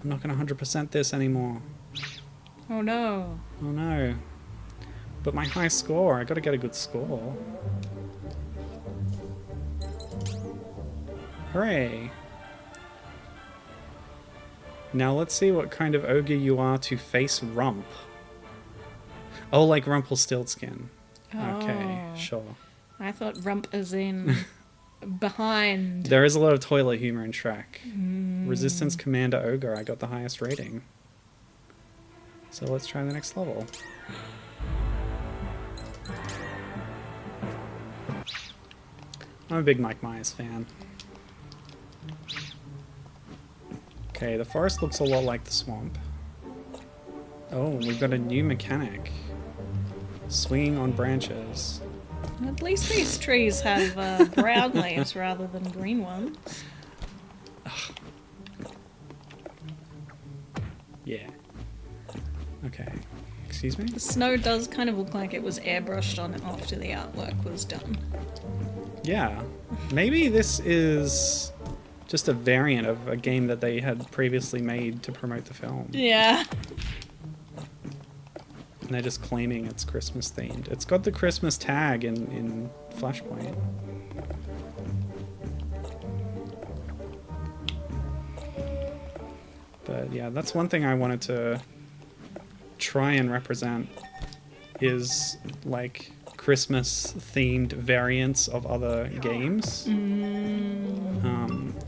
I'm not going to 100% this anymore. Oh no. Oh no. But my high score, I got to get a good score. Hooray. Now let's see what kind of ogre you are to face Rump. Oh, like Rumpelstiltskin. Okay, Oh. sure. I thought rump as in behind. There is a lot of toilet humor in Shrek. Resistance Commander Ogre, I got the highest rating. So let's try the next level. I'm a big Mike Myers fan. Okay, the forest looks a lot like the swamp. Oh, we've got a new mechanic. Swinging on branches. At least these trees have brown leaves rather than green ones. Yeah. Okay. Excuse me? The snow does kind of look like it was airbrushed on after the artwork was done. Yeah. Maybe this is just a variant of a game that they had previously made to promote the film. Yeah. And they're just claiming it's Christmas themed. It's got the Christmas tag in Flashpoint. But yeah, that's one thing I wanted to try and represent is like Christmas themed variants of other games.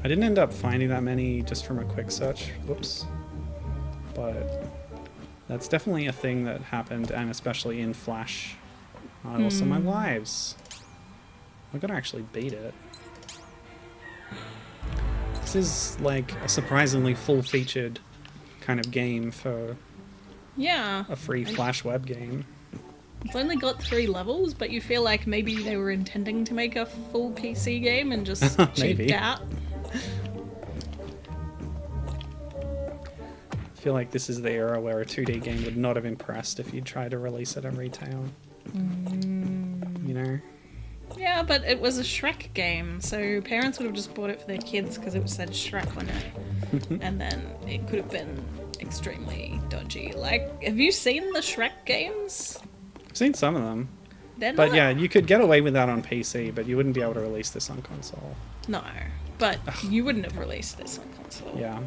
I didn't end up finding that many just from a quick search. Whoops. But That's definitely a thing that happened, and especially in Flash. I lost all my lives. I'm gonna actually beat it. This is like a surprisingly full-featured kind of game for a free Flash web game. It's only got 3 levels, but you feel like maybe they were intending to make a full PC game and just cheaped out. I feel like this is the era where a 2D game would not have impressed if you tried to release it at retail. You know? Yeah, but it was a Shrek game, so parents would have just bought it for their kids because it said Shrek on it. And then it could have been extremely dodgy. Like, have you seen the Shrek games? I've seen some of them. But yeah, you could get away with that on PC, but you wouldn't be able to release this on console. No, but you wouldn't have released this on console. Yeah.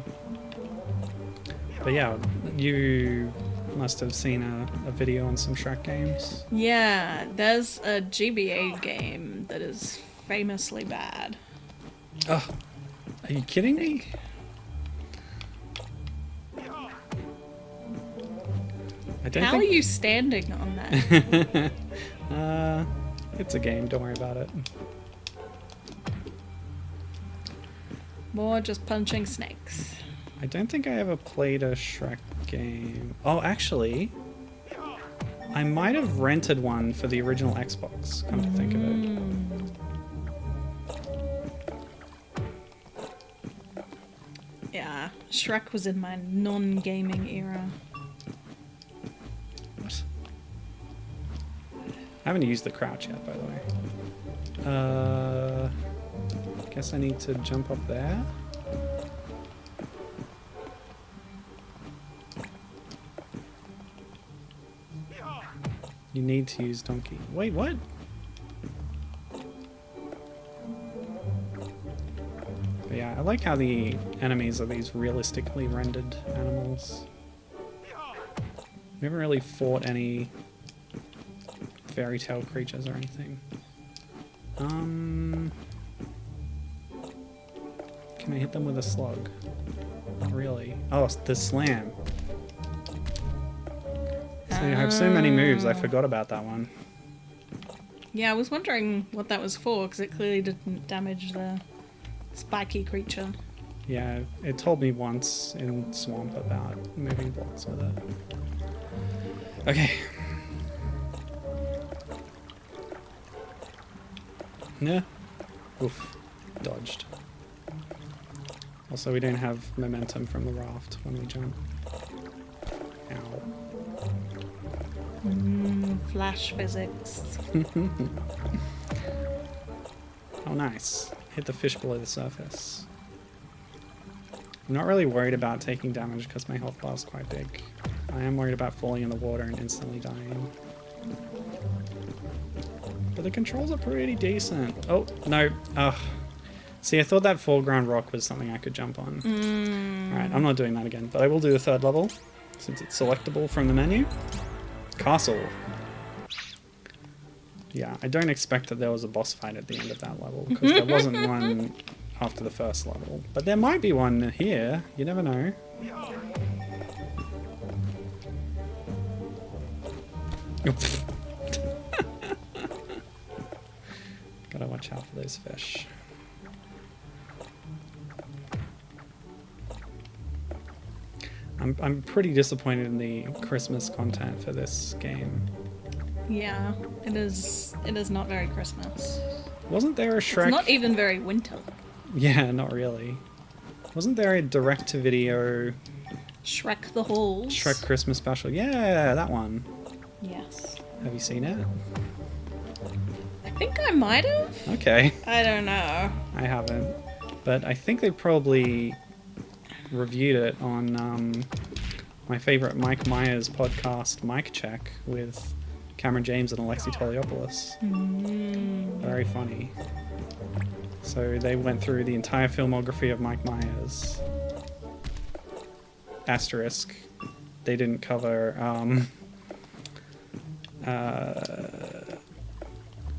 But yeah, you must have seen a video on some Shrek games. Yeah, there's a GBA game that is famously bad. Oh, are you kidding me? How are you standing on that? It's a game, don't worry about it. More just punching snakes. I don't think I ever played a Shrek game. Oh, actually, I might have rented one for the original Xbox, come to think of it. Yeah, Shrek was in my non-gaming era. What? I haven't used the crouch yet, by the way. Guess I need to jump up there. You need to use donkey. Wait, what? But yeah, I like how the enemies are these realistically rendered animals. We haven't really fought any fairy tale creatures or anything. Can I hit them with a slug? Not really. Oh, the slam. So I have so many moves, I forgot about that one. Yeah, I was wondering what that was for, because it clearly didn't damage the spiky creature. Yeah, it told me once in Swamp about moving blocks with it. Okay. Yeah. Oof. Dodged. Also, we don't have momentum from the raft when we jump. Ow. Flash physics. Oh, nice. Hit the fish below the surface. I'm not really worried about taking damage because my health bar is quite big. I am worried about falling in the water and instantly dying. But the controls are pretty decent. Oh, no. Ugh. See, I thought that foreground rock was something I could jump on. Alright, I'm not doing that again. But I will do the third level, since it's selectable from the menu. Castle. Yeah, I don't expect that there was a boss fight at the end of that level, because there wasn't one after the first level. But there might be one here. You never know. Gotta watch out for those fish. I'm pretty disappointed in the Christmas content for this game. Yeah, it is not very Christmas. Wasn't there a Shrek? It's not even very winter. Yeah, not really. Wasn't there a direct-to-video Shrek the Halls? Shrek Christmas special? Yeah, that one. Yes. Have you seen it? I think I might have. Okay. I don't know. I haven't. But I think they probably reviewed it on my favorite Mike Myers podcast, Mike Check, with Cameron James and Alexi Toliopoulos. Very funny. So they went through the entire filmography of Mike Myers. Asterisk. They didn't cover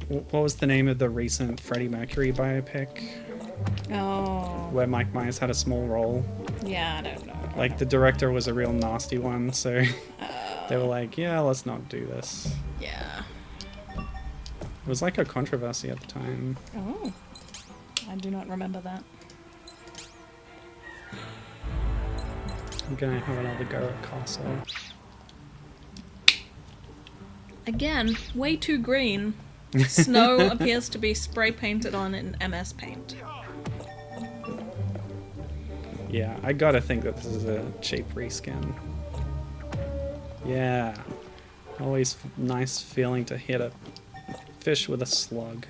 what was the name of the recent Freddie Mercury biopic? Oh. Where Mike Myers had a small role. Yeah, I don't know. Like, the director was a real nasty one, so they were like, yeah, let's not do this. Yeah. It was like a controversy at the time. Oh. I do not remember that. I'm gonna have another go at Castle. Again, way too green. Snow appears to be spray painted on in MS Paint. Yeah, I gotta think that this is a cheap reskin. Yeah. Always nice feeling to hit a fish with a slug.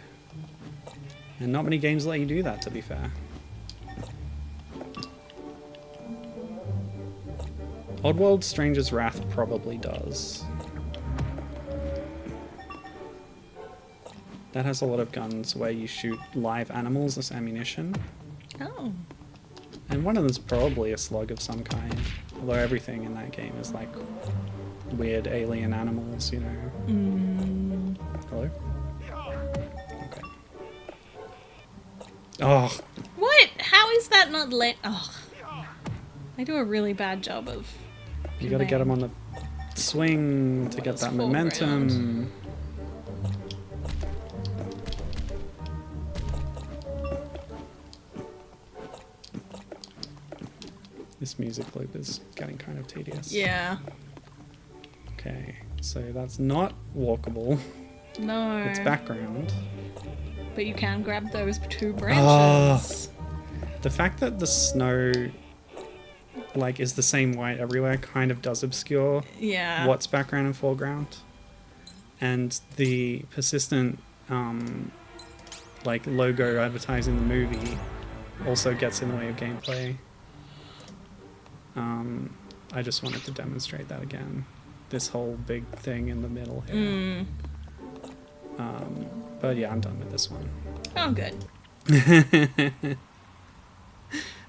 And not many games let you do that, to be fair. Oddworld Stranger's Wrath probably does. That has a lot of guns where you shoot live animals as ammunition. Oh. And one of them's probably a slug of some kind. Although everything in that game is like weird alien animals, you know. Hello? Okay. Oh. What? How is that not Oh. I do a really bad job of... You gotta get them on the swing to get that momentum. This music loop is getting kind of tedious. Yeah. Okay, so that's not walkable. No. It's background. But you can grab those 2 branches. The fact that the snow like is the same white everywhere kind of does obscure what's background and foreground. And the persistent like logo advertising the movie also gets in the way of gameplay. I just wanted to demonstrate that again. This whole big thing in the middle here. But yeah, I'm done with this one. Oh, good.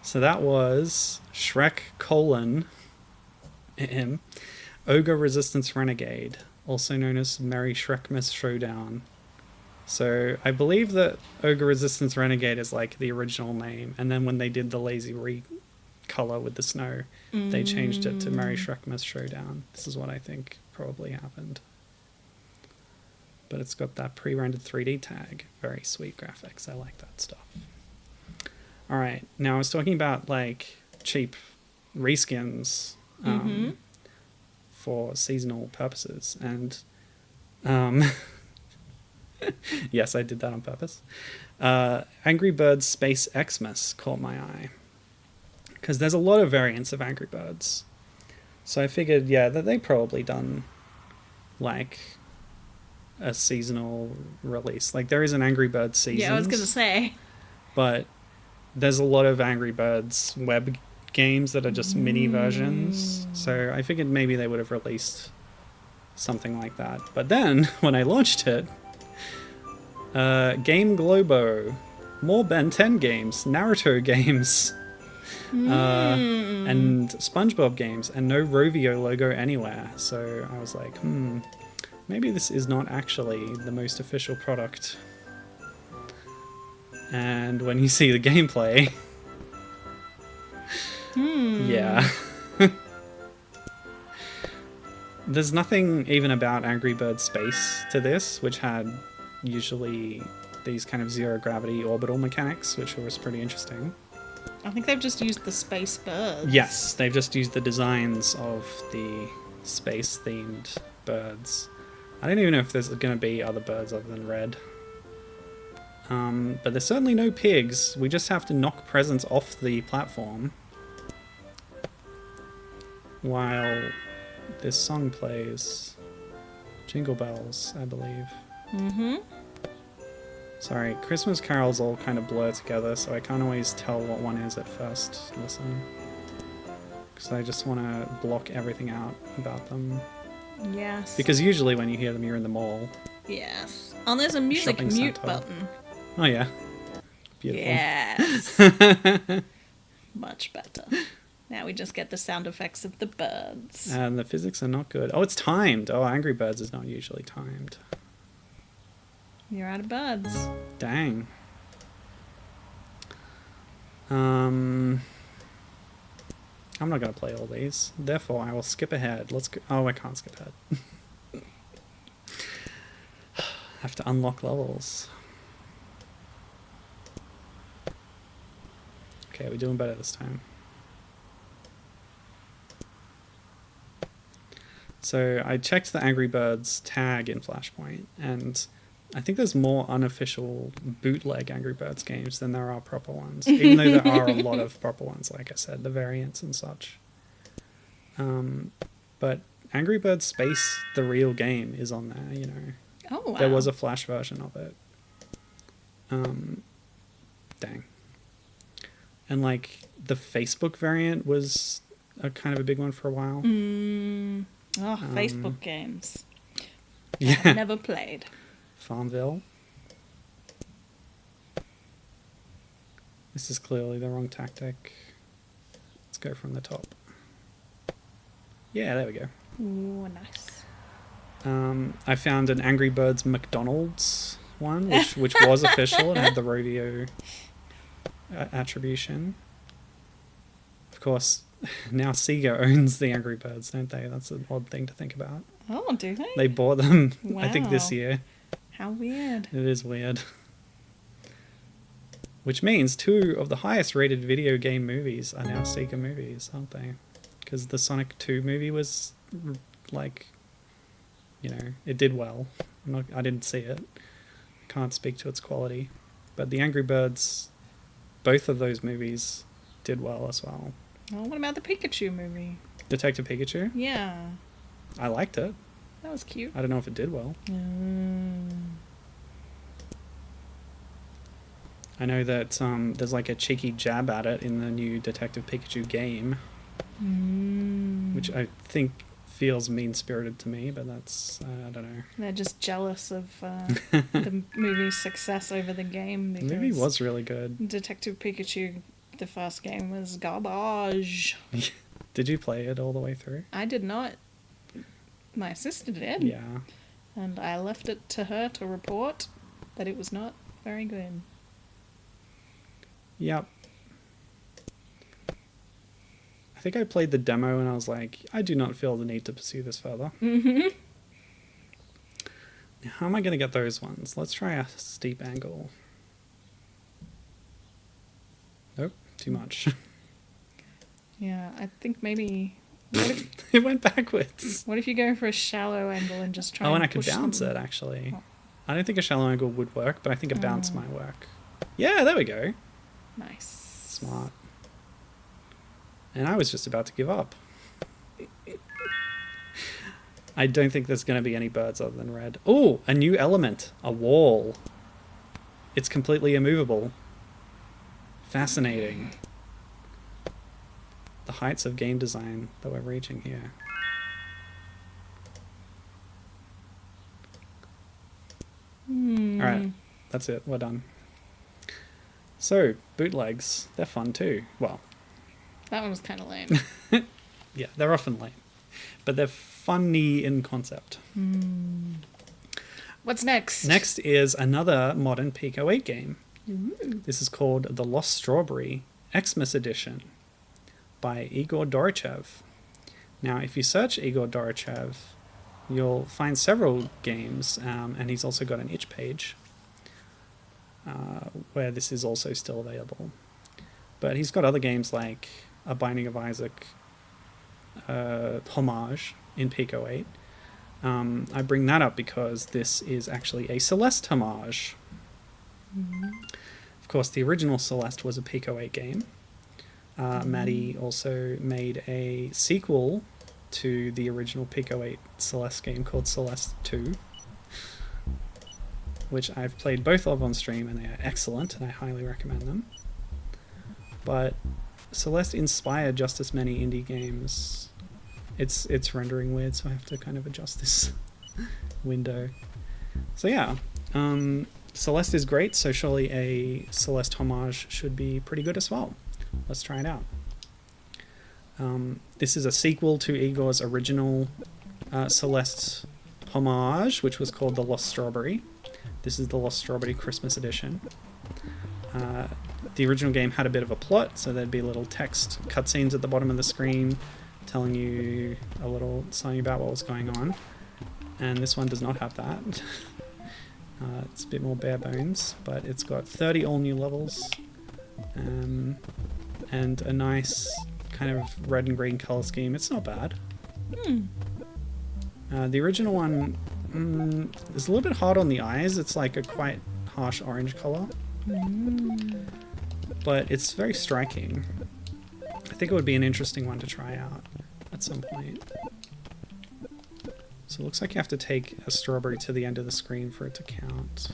So that was Shrek : Ogre Resistance Renegade, also known as Merry Shrekmas Showdown. So I believe that Ogre Resistance Renegade is like the original name, and then when they did the lazy recolor with the snow, they changed it to Merry Shrekmas Showdown. This is what I think probably happened. But it's got that pre-rendered 3D tag. Very sweet graphics. I like that stuff. All right. Now I was talking about like cheap reskins for seasonal purposes, and yes, I did that on purpose. Angry Birds Space Xmas caught my eye because there's a lot of variants of Angry Birds. So I figured, yeah, that they probably done like a seasonal release. Like there is an Angry Birds season. Yeah, I was gonna say. But there's a lot of Angry Birds web games that are just mini versions. So I figured maybe they would have released something like that. But then when I launched it, Game Globo, more Ben 10 games, Naruto games, and SpongeBob games, and no Rovio logo anywhere. So I was like, maybe this is not actually the most official product. And when you see the gameplay, yeah. There's nothing even about Angry Birds Space to this, which had usually these kind of zero gravity orbital mechanics, which was pretty interesting. I think they've just used the space birds. Yes, they've just used the designs of the space-themed birds. I don't even know if there's going to be other birds other than red. But there's certainly no pigs. We just have to knock presents off the platform while this song plays. Jingle Bells, I believe. Sorry, Christmas carols all kind of blur together, so I can't always tell what one is at first listen. Because I just want to block everything out about them. Yes. Because usually when you hear them, you're in the mall. Yes. Oh, there's a music Shopping mute centre. button. Oh, yeah. Beautiful. Yes. Much better. Now we just get the sound effects of the birds. And the physics are not good. Oh, it's timed. Oh, Angry Birds is not usually timed. You're out of birds. Dang. I I'm not going to play all these. Therefore, I will skip ahead. Let's go. Oh, I can't skip ahead. Have to unlock levels. Okay, we're doing better this time. So I checked the Angry Birds tag in Flashpoint, and I think there's more unofficial bootleg Angry Birds games than there are proper ones, even though there are a lot of proper ones, like I said, the variants and such. But Angry Birds Space, the real game, is on there, you know. Oh, wow. There was a Flash version of it. Dang. And, like, the Facebook variant was a kind of a big one for a while. Facebook games. Yeah. I've never played. Farmville. This is clearly the wrong tactic. Let's go from the top. Yeah, there we go. Ooh, nice. I found an Angry Birds McDonald's one, which was official. It had the rodeo attribution. Of course, now Sega owns the Angry Birds, don't they? That's an odd thing to think about. Oh, do they? They bought them, Wow. I think, this year. How weird. It is weird. Which means 2 of the highest rated video game movies are now Sega movies, aren't they? Because the Sonic 2 movie was, like, you know, it did well. I didn't see it. Can't speak to its quality. But the Angry Birds, both of those movies did well as well. Oh, what about the Pikachu movie? Detective Pikachu? Yeah. I liked it. That was cute. I don't know if it did well. I know that there's like a cheeky jab at it in the new Detective Pikachu game, which I think feels mean-spirited to me, but that's, I don't know. They're just jealous of the movie's success over the game. The movie was really good. Detective Pikachu, the first game, was garbage. Did you play it all the way through? I did not. My sister did. Yeah. And I left it to her to report that it was not very good. Yep. I think I played the demo and I was like, I do not feel the need to pursue this further. Mm-hmm. How am I going to get those ones? Let's try a steep angle. Nope, too much. Yeah, I think maybe... It went backwards. What if you go for a shallow angle and just try and I push could bounce them? it, actually. Oh. I don't think a shallow angle would work, but I think a bounce might work. Yeah, there we go. Nice. Smart. And I was just about to give up. I don't think there's going to be any birds other than red. Oh, a new element. A wall. It's completely immovable. Fascinating. The heights of game design that we're reaching here. Alright, that's it. We're done. So, bootlegs. They're fun too. Well, That one was kind of lame. yeah, they're often lame. But they're funny in concept. What's next? Next is another modern Pico 8 game. Ooh. This is called The Lost Strawberry Xmas Edition by Igor Dorichev. Now, if you search Igor Dorichev, you'll find several games, and he's also got an itch page where this is also still available. But he's got other games like A Binding of Isaac homage in Pico 8. I bring that up because this is actually a Celeste homage. Of course, the original Celeste was a Pico 8 game. Maddie also made a sequel to the original Pico 8 Celeste game called Celeste 2, which I've played both of on stream, and they are excellent, and I highly recommend them. But Celeste inspired just as many indie games. It's rendering weird, so I have to kind of adjust this window. So yeah, Celeste is great, so surely a Celeste homage should be pretty good as well. Let's try it out. This is a sequel to Igor's original Celeste homage, which was called The Lost Strawberry. This is the Lost Strawberry Christmas Edition. the original game had a bit of a plot, so there'd be little text cutscenes at the bottom of the screen telling you something about what was going on. And this one does not have that. It's a bit more bare bones, but it's got 30 all new levels, and a nice kind of red and green color scheme. It's not bad. The original one is a little bit hard on the eyes. It's like a quite harsh orange color, but it's very striking. I think it would be an interesting one to try out at some point. So it looks like you have to take a strawberry to the end of the screen for it to count.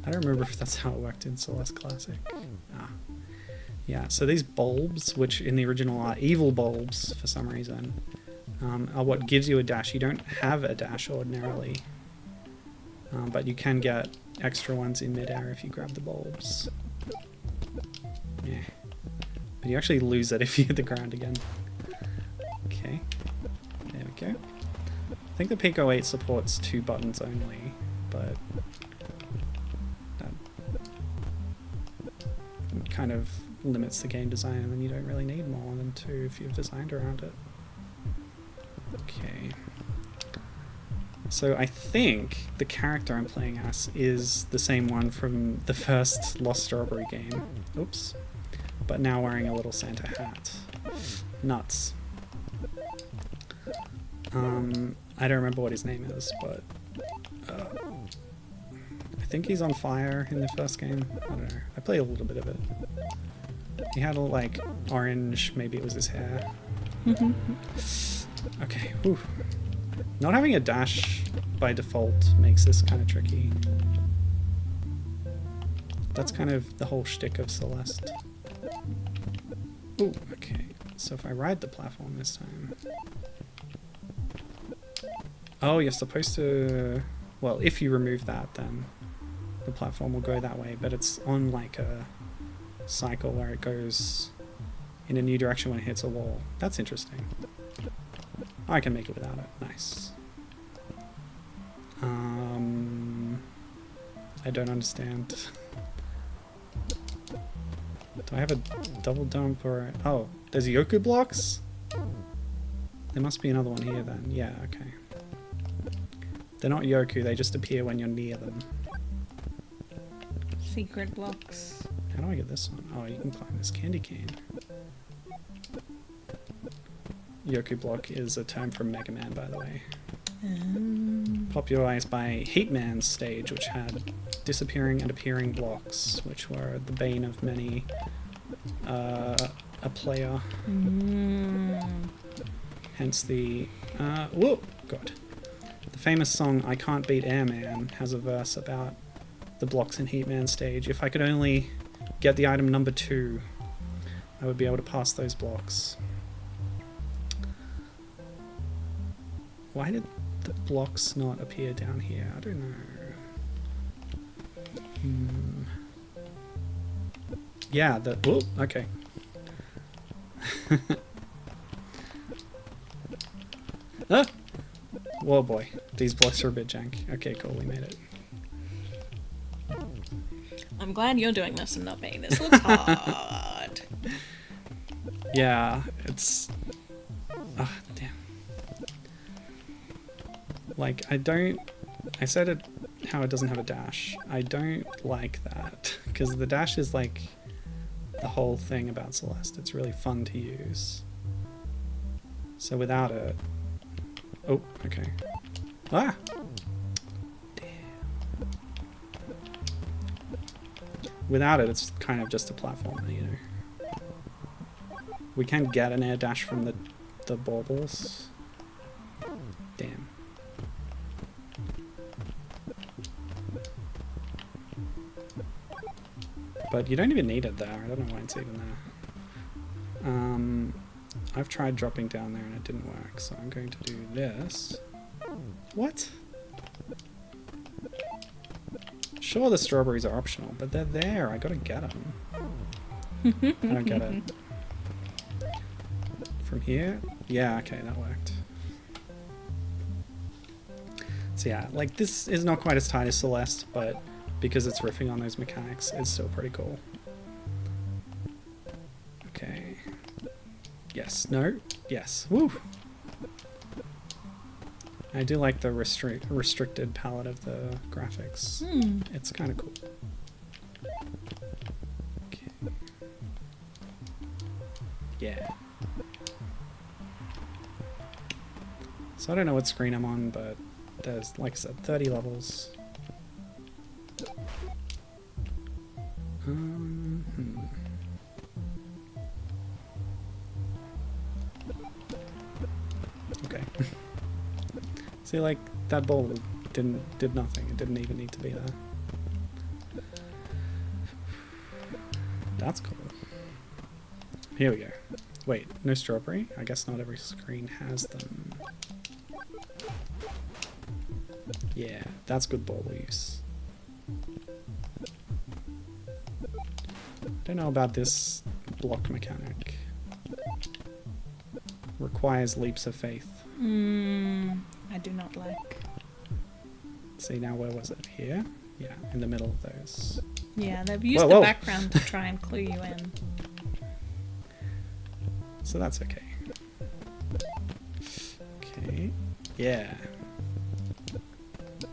I don't remember if that's how it worked in Celeste Classic. Yeah, so these bulbs, which in the original are evil bulbs for some reason, are what gives you a dash. You don't have a dash ordinarily, but you can get extra ones in midair if you grab the bulbs. Yeah. But you actually lose it if you hit the ground again. Okay. There we go. I think the Pico 8 supports 2 buttons only, but that kind of limits the game design, and then you don't really need more than 2 if you've designed around it. Okay. So I think the character I'm playing as is the same one from the first Lost Strawberry game. Oops. But now wearing a little Santa hat. Nuts. I don't remember what his name is, but I think he's on fire in the first game. I don't know. I played a little bit of it. He had like orange, maybe it was his hair. Okay, whew. Not having a dash by default makes this kind of tricky. That's kind of the whole shtick of Celeste. Ooh, okay. So if I ride the platform this time... Oh, you're supposed to... Well, if you remove that, then the platform will go that way, but it's on like a cycle where it goes in a new direction when it hits a wall. That's interesting. I can make it without it. Nice. I don't understand. Do I have a double dump or... Oh, there's Yoku blocks? There must be another one here then. Yeah, okay. They're not Yoku, they just appear when you're near them. Secret blocks. How do I get this one? Oh, you can climb this candy cane. Yoku block is a term from Mega Man, by the way. Popularized by Heatman's stage, which had disappearing and appearing blocks, which were the bane of many a player. Hence the... whoa! God. The famous song I Can't Beat Airman has a verse about the blocks in Heatman's stage. If I could only get the item number 2, I would be able to pass those blocks. Why did the blocks not appear down here? I don't know. Yeah, the... Oh, okay. Ah! Whoa, boy. These blocks are a bit jank. Okay, cool, we made it. I'm glad you're doing this and not me. This looks hard. Yeah, it's... Ah, damn. Like, I said it how it doesn't have a dash. I don't like that, because the dash is like the whole thing about Celeste. It's really fun to use. So without it... Oh, okay. Ah! Damn. Without it, it's kind of just a platformer, you know. We can get an air dash from the baubles. Damn. But you don't even need it there. I don't know why it's even there. I've tried dropping down there and it didn't work, so I'm going to do this. What? Sure, the strawberries are optional, but they're there. I gotta get them. I don't get it. From here? Yeah, okay, that worked. So yeah, like this is not quite as tight as Celeste, but because it's riffing on those mechanics, is still pretty cool. Okay. Yes. No. Yes. Woo! I do like the restricted palette of the graphics. It's kind of cool. Okay. Yeah. So I don't know what screen I'm on, but there's, like I said, 30 levels. Okay. See, like, that ball did nothing. It didn't even need to be there. That's cool. Here we go. Wait, no strawberry? I guess not every screen has them. Yeah, that's good ball use. Don't know about this block mechanic. Requires leaps of faith. I do not like. See, now where was it? Here? Yeah, in the middle of those. Yeah, they've used the background to try and clue you in. So that's okay. Okay. Yeah.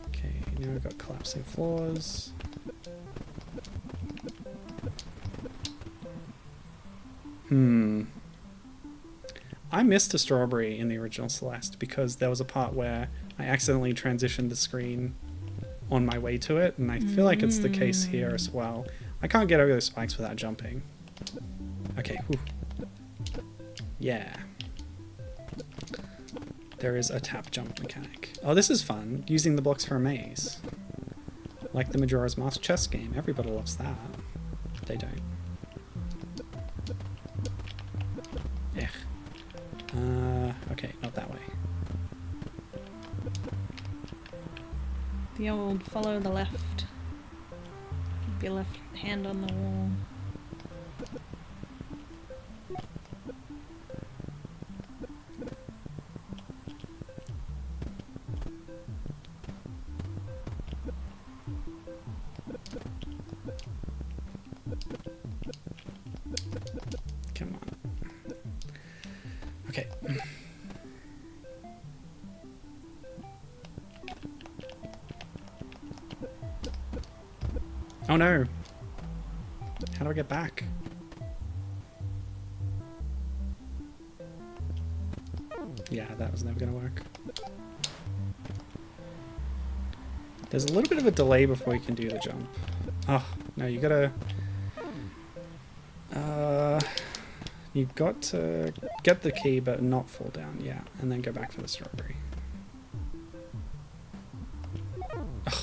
Okay, now we've got collapsing floors. I missed a strawberry in the original Celeste because there was a part where I accidentally transitioned the screen on my way to it, and I feel like it's the case here as well. I can't get over those spikes without jumping. Okay, whew. Yeah. There is a tap jump mechanic. Oh, this is fun, using the blocks for a maze. Like the Majora's Mask chess game, everybody loves that. They don't. Ugh. Okay, not that way. The old follow the left. Keep your left hand on the wall. Come on. Okay. Oh no! How do I get back? Yeah, that was never gonna work. There's a little bit of a delay before you can do the jump. Oh, no, you gotta... you've got to get the key but not fall down, yeah, and then go back for the strawberry. Ugh.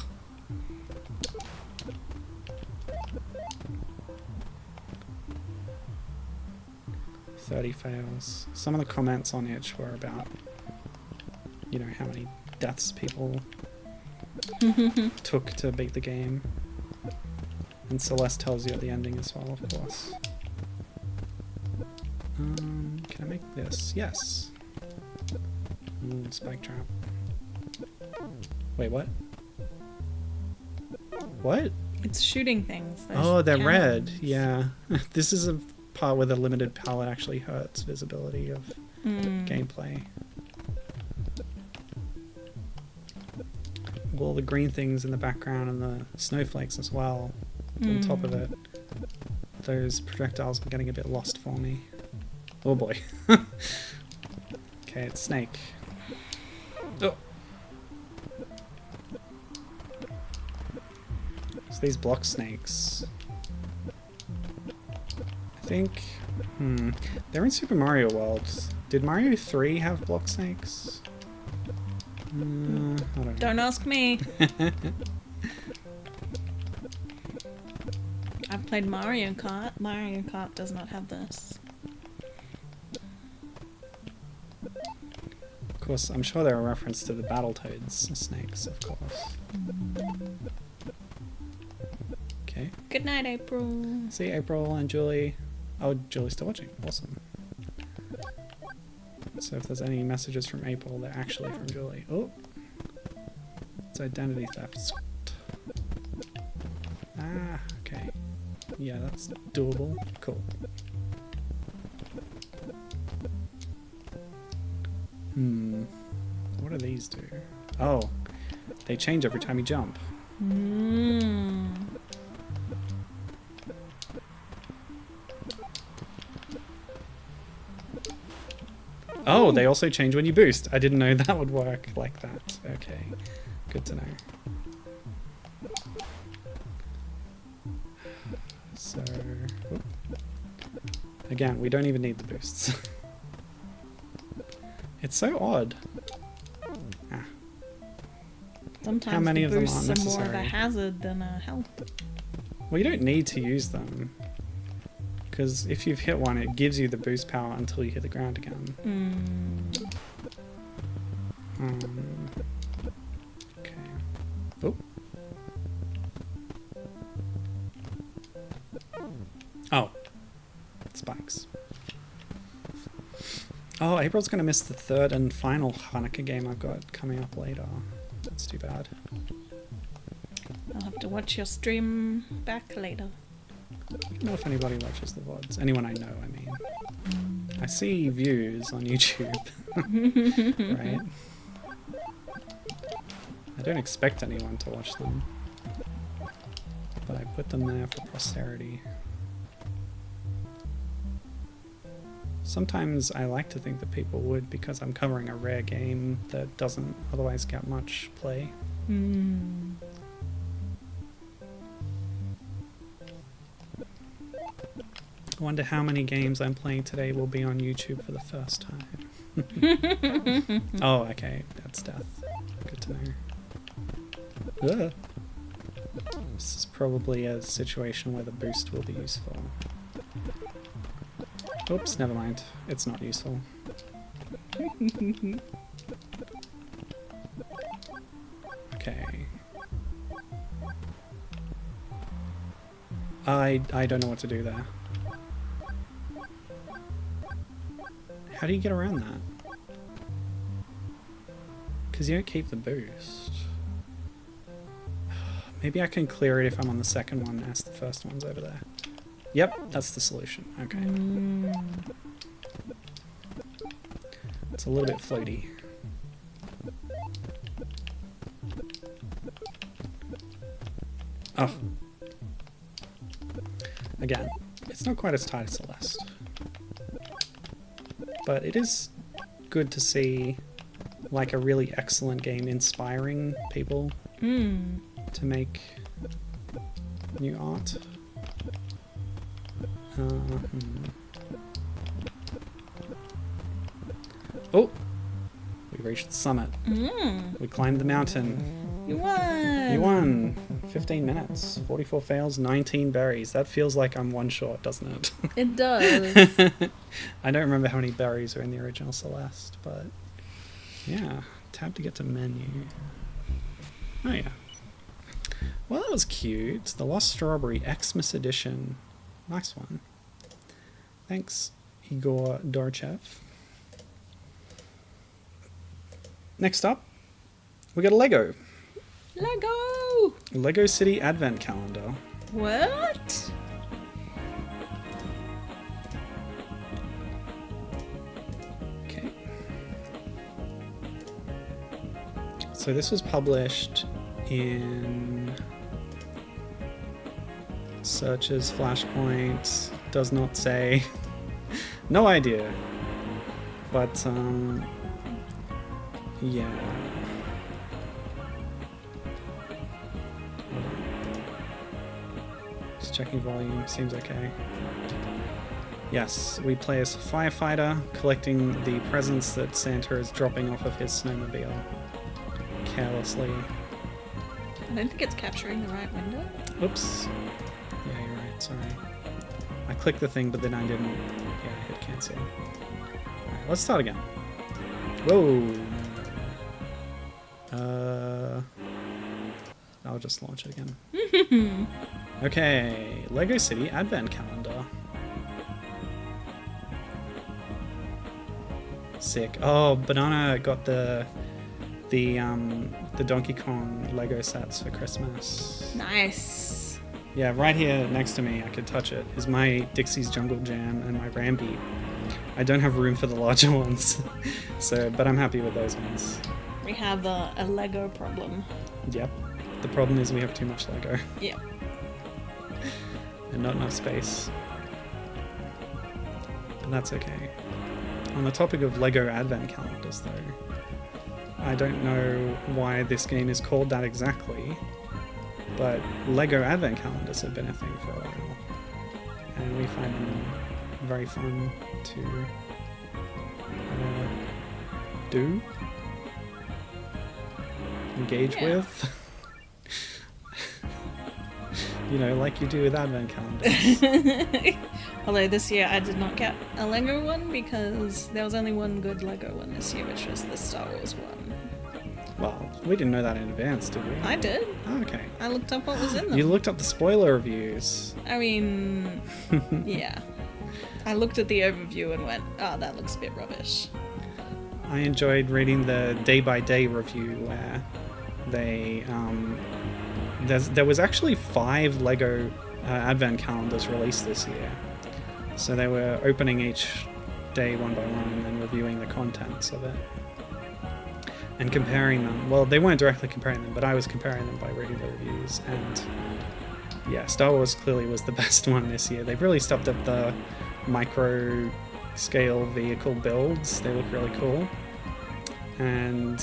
30 fails. Some of the comments on Itch were about, you know, how many deaths people took to beat the game. And Celeste tells you at the ending as well, of course. Can I make this? Yes. Spike trap. Wait, what? What? It's shooting things. Oh, they're red. Yeah. This is a part where the limited palette actually hurts visibility of gameplay. Well, the green things in the background and the snowflakes as well on top of it. Those projectiles are getting a bit lost for me. Oh boy. Okay, it's Snake. Oh. So these block snakes. I think... they're in Super Mario World. Did Mario 3 have block snakes? I don't know. Don't ask me. I've played Mario Kart. Mario Kart does not have this. Of course, I'm sure they're a reference to the Battletoads snakes, of course. Okay. Good night, April. See April and Julie. Oh, Julie's still watching. Awesome. So if there's any messages from April, they're actually from Julie. Oh! It's identity theft. Okay. Yeah, that's doable. Cool. What do these do? Oh, they change every time you jump. Oh, they also change when you boost. I didn't know that would work like that. Okay, good to know. So, again, we don't even need the boosts. It's so odd. Sometimes How many the of them boosts aren't are more of a necessary? hazard than a help. Well, you don't need to use them. Because if you've hit one, it gives you the boost power until you hit the ground again. Okay. Oh. Oh. Spikes. Oh, April's going to miss the third and final Hanukkah game I've got coming up later. That's too bad. I'll have to watch your stream back later. I don't know if anybody watches the VODs. Anyone I know, I mean. I see views on YouTube. Right? I don't expect anyone to watch them. But I put them there for posterity. Sometimes I like to think that people would because I'm covering a rare game that doesn't otherwise get much play. I wonder how many games I'm playing today will be on YouTube for the first time. Oh, okay. That's death. Good to know. Ugh. This is probably a situation where the boost will be useful. Oops, never mind. It's not useful. Okay. I don't know what to do there. How do you get around that? Because you don't keep the boost. Maybe I can clear it if I'm on the second one as the first one's over there. Yep, that's the solution. Okay. It's a little bit floaty. Oh. Again, it's not quite as tight as Celeste. But it is good to see like a really excellent game inspiring people to make new art. Oh! We reached the summit. We climbed the mountain. You won! You won! 15 minutes, 44 fails, 19 berries. That feels like I'm one short, doesn't it? It does. I don't remember how many berries are in the original Celeste, but yeah. Tab to get to menu. Oh yeah. Well, that was cute. The Lost Strawberry Xmas Edition. Nice one. Thanks, Igor Dorchev. Next up, we got a Lego. Lego! Lego City Advent Calendar. What? Okay. So this was published in searches, Flashpoint, does not say. No idea. But, yeah. Just checking volume, seems okay. Yes, we play as a firefighter, collecting the presents that Santa is dropping off of his snowmobile. Carelessly. I don't think it's capturing the right window. Oops. Yeah, you're right, sorry. I clicked the thing, but then I didn't. Yeah, I hit cancel. Alright, let's start again. Whoa! I'll just launch it again. Okay, Lego City Advent Calendar. Sick. Oh, Banana got the Donkey Kong Lego sets for Christmas. Nice. Yeah, right here next to me, I could touch it, is my Dixie's Jungle Jam and my Rambeat. I don't have room for the larger ones, but I'm happy with those ones. We have a Lego problem. Yep. The problem is we have too much Lego. Yeah. And not enough space. But that's okay. On the topic of Lego Advent calendars, though, I don't know why this game is called that exactly, but Lego Advent calendars have been a thing for a while. And we find them very fun to do, engage with. You know, like you do with Advent calendars. Although this year I did not get a Lego one because there was only one good Lego one this year, which was the Star Wars one. Well, we didn't know that in advance, did we? I did. Oh, okay. I looked up what was in them. You looked up the spoiler reviews. I mean, yeah. I looked at the overview and went, oh, that looks a bit rubbish. I enjoyed reading the day-by-day review where they... there was actually 5 Lego Advent calendars released this year. So they were opening each day one by one and then reviewing the contents of it. And comparing them. Well, they weren't directly comparing them, but I was comparing them by reading the reviews. And yeah, Star Wars clearly was the best one this year. They've really stepped up the micro-scale vehicle builds. They look really cool. And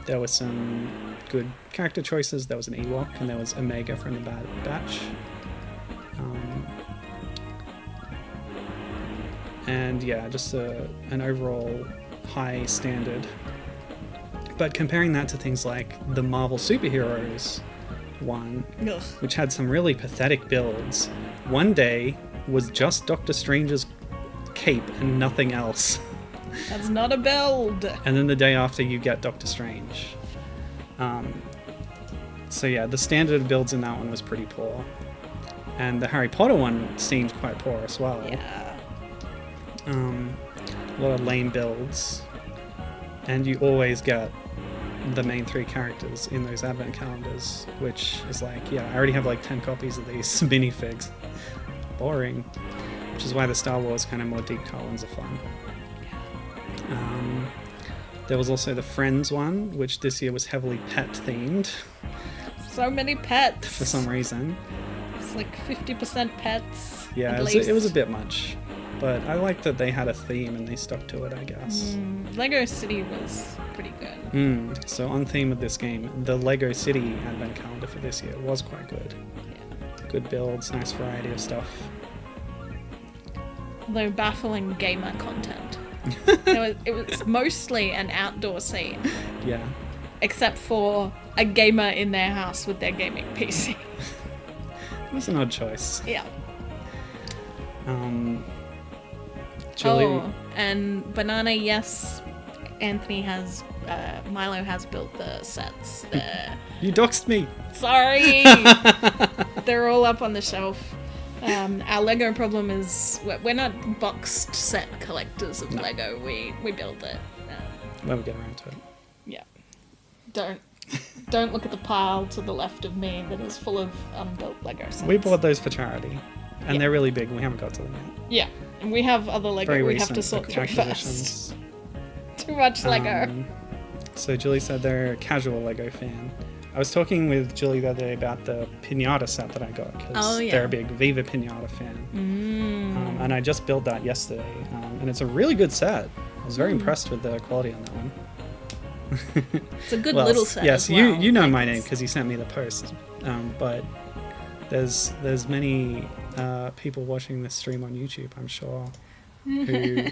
there were some good character choices. There was an Ewok, and there was Omega from the Bad Batch. And yeah, just an overall high standard. But comparing that to things like the Marvel Superheroes one, Ugh. which had some really pathetic builds, one day was just Doctor Strange's cape and nothing else. That's not a build. And then the day after you get Doctor Strange. So yeah, the standard builds in that one was pretty poor. And the Harry Potter one seemed quite poor as well. Yeah. A lot of lame builds. And you always get the main 3 characters in those advent calendars, which is like, yeah, I already have like 10 copies of these minifigs. Boring. Which is why the Star Wars kind of more deep cut ones are fun. There was also the Friends one, which this year was heavily pet themed. So many pets. For some reason. It's like 50% pets. Yeah, it was a bit much. But I like that they had a theme and they stuck to it, I guess. Lego City was pretty good. So on theme with this game, the Lego City Advent Calendar for this year was quite good. Yeah. Good builds, nice variety of stuff. Although baffling gamer content. It was mostly an outdoor scene. Yeah. Except for a gamer in their house with their gaming PC. It was an odd choice. Yeah. Julie... Oh, and Banana, yes, Milo has built the sets there. You doxed me! Sorry! They're all up on the shelf. Our Lego problem is we're not boxed set collectors of Lego. We build it. When we get around to it. Yeah. Don't look at the pile to the left of me that is full of unbuilt Lego sets. We bought those for charity. And they're really big and we haven't got to them yet. Yeah. And we have other Lego Very we have to recent sort through acquisitions. first. Too much Lego. So Julie said they're a casual Lego fan. I was talking with Julie the other day about the Pinata set that I got because they're a big Viva Pinata fan. And I just built that yesterday. And it's a really good set. I was very impressed with the quality on that one. It's a good little set. Yes, as well. you know my name because you sent me the post. But there's many people watching this stream on YouTube, I'm sure, who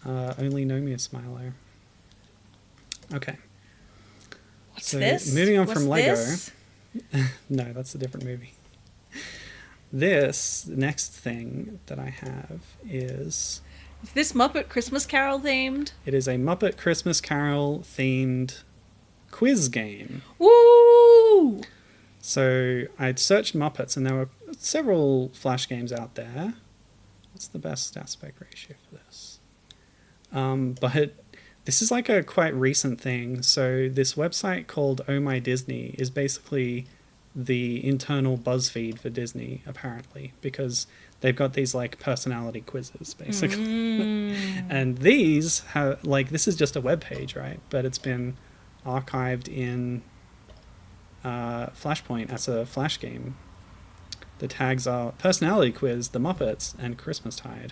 only know me as Smilo. Okay. What's this? Moving on from Lego. This? No, that's a different movie. This next thing that I have is... Is this Muppet Christmas Carol themed? It is a Muppet Christmas Carol themed quiz game. Woo! So I'd searched Muppets and there were several Flash games out there. What's the best aspect ratio for this? But this is like a quite recent thing. So this website called Oh My Disney is basically the internal BuzzFeed for Disney, apparently, because they've got these like personality quizzes, basically. And these have like, this is just a web page, right? But it's been archived in Flashpoint as a Flash game. The tags are Personality Quiz, The Muppets, and Christmastide.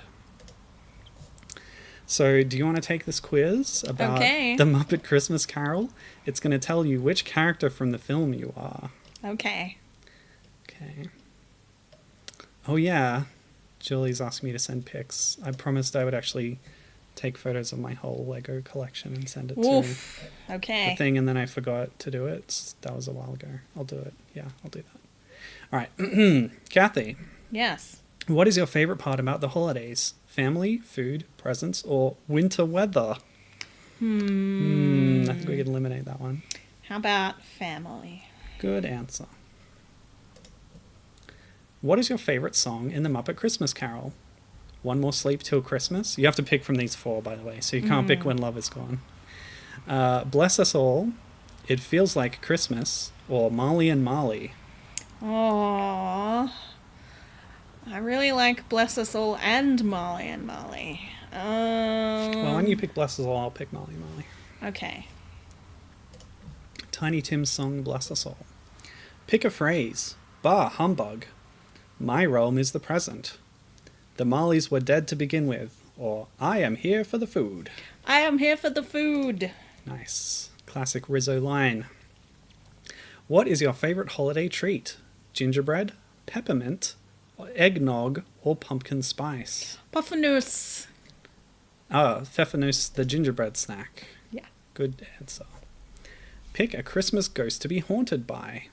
So, do you want to take this quiz about the Muppet Christmas Carol? It's going to tell you which character from the film you are. Okay. Okay. Oh, yeah. Julie's asked me to send pics. I promised I would actually take photos of my whole Lego collection and send it to the thing, and then I forgot to do it. That was a while ago. I'll do it. Yeah, I'll do that. All right. Kathy. Yes. What is your favorite part about the holidays? Family, food, presents, or winter weather? I think we could eliminate that one. How about family? Good answer. What is your favorite song in the Muppet Christmas Carol? One More Sleep Till Christmas? You have to pick from these four, by the way, so you can't pick When Love Is Gone. Bless Us All, It Feels Like Christmas, or Marley and Marley. Aww. I really like Bless Us All and Marley and Marley. Well, when you pick Bless Us All, I'll pick Marley and Marley. Okay. Tiny Tim's song, Bless Us All. Pick a phrase. Bah, humbug. My realm is the present. The Marleys were dead to begin with. Or, I am here for the food. I am here for the food. Nice. Classic Rizzo line. What is your favourite holiday treat? Gingerbread, peppermint, eggnog, or pumpkin spice? Puffernuss. Pfeffernuss, the gingerbread snack. Yeah. Good answer. Pick a Christmas ghost to be haunted by.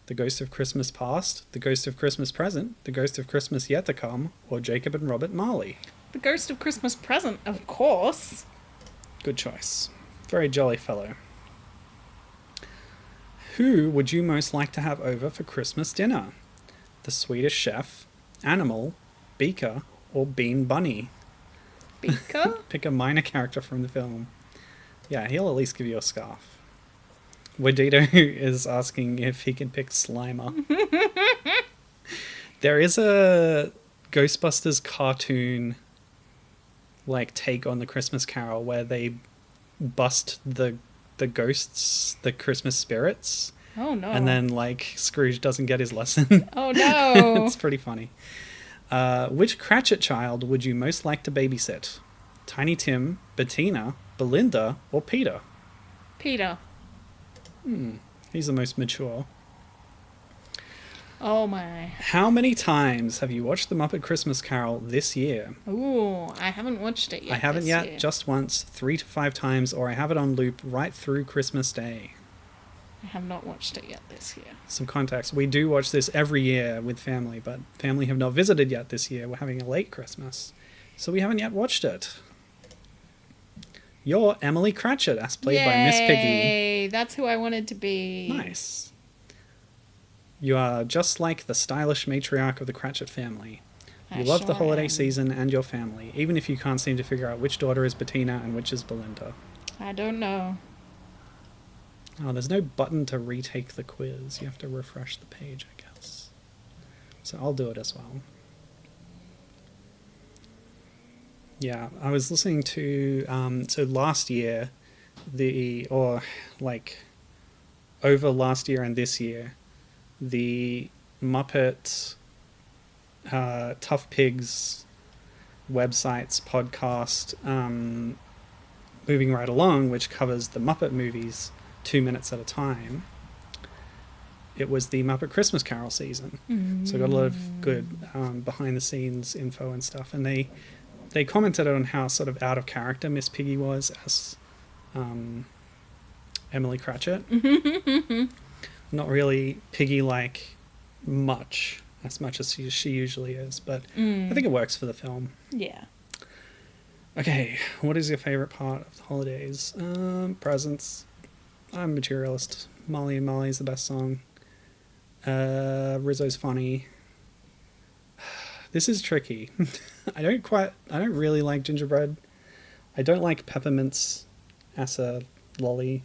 The Ghost of Christmas Past, The Ghost of Christmas Present, The Ghost of Christmas Yet to Come, or Jacob and Robert Marley. The Ghost of Christmas Present, of course. Good choice. Very jolly fellow. Who would you most like to have over for Christmas dinner? The Swedish Chef, Animal, Beaker, or Bean Bunny? Beaker? Pick a minor character from the film. Yeah, he'll at least give you a scarf. Wadito is asking if he can pick Slimer. There is a Ghostbusters cartoon like take on the Christmas Carol where they bust the ghosts, the Christmas spirits. Oh no. And then like Scrooge doesn't get his lesson. Oh no. It's pretty funny. Which Cratchit child would you most like to babysit? Tiny Tim, Bettina, Belinda, or Peter? Peter. He's the most mature. Oh my. How many times have you watched The Muppet Christmas Carol this year? Ooh, I haven't watched it yet. I haven't yet, year. just once, 3 to 5 times, or I have it on loop right through Christmas Day. I have not watched it yet this year. Some context. We do watch this every year with family, but family have not visited yet this year. We're having a late Christmas, so we haven't yet watched it. You're Emily Cratchit, as played by Miss Piggy. Yay! That's who I wanted to be. Nice. You are just like the stylish matriarch of the Cratchit family. You love the holiday season and your family, even if you can't seem to figure out which daughter is Bettina and which is Belinda. I don't know. Oh, there's no button to retake the quiz. You have to refresh the page, I guess. So I'll do it as well. Yeah, I was listening to, so last year, over last year and this year, the Muppet Tough Pigs website's podcast, Moving Right Along, which covers the Muppet movies 2 minutes at a time. It was the Muppet Christmas Carol season. So I got a lot of good behind-the-scenes info and stuff, and they commented on how sort of out of character Miss Piggy was as Emily Cratchit. Not really Piggy-like as much as she usually is, but I think it works for the film. Yeah. Okay, what is your favourite part of the holidays? Presents. I'm a materialist. Molly and Molly is the best song. Rizzo's funny. This is tricky. I don't really like gingerbread. I don't like peppermints as a lolly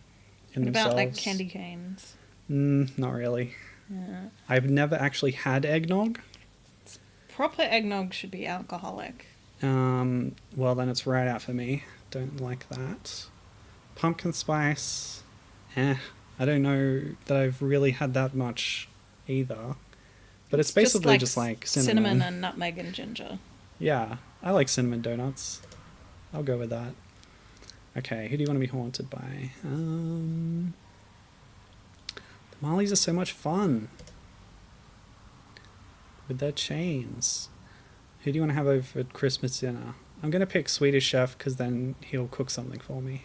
in What themselves. about like candy canes? Not really. Yeah. I've never actually had eggnog. Proper eggnog should be alcoholic. Well, then it's right out for me. Don't like that. Pumpkin spice. I don't know that I've really had that much either. But it's basically just like cinnamon. And nutmeg and ginger. Yeah, I like cinnamon donuts. I'll go with that. Okay, who do you want to be haunted by? The Marleys are so much fun. With their chains. Who do you want to have over at Christmas dinner? I'm going to pick Swedish Chef because then he'll cook something for me.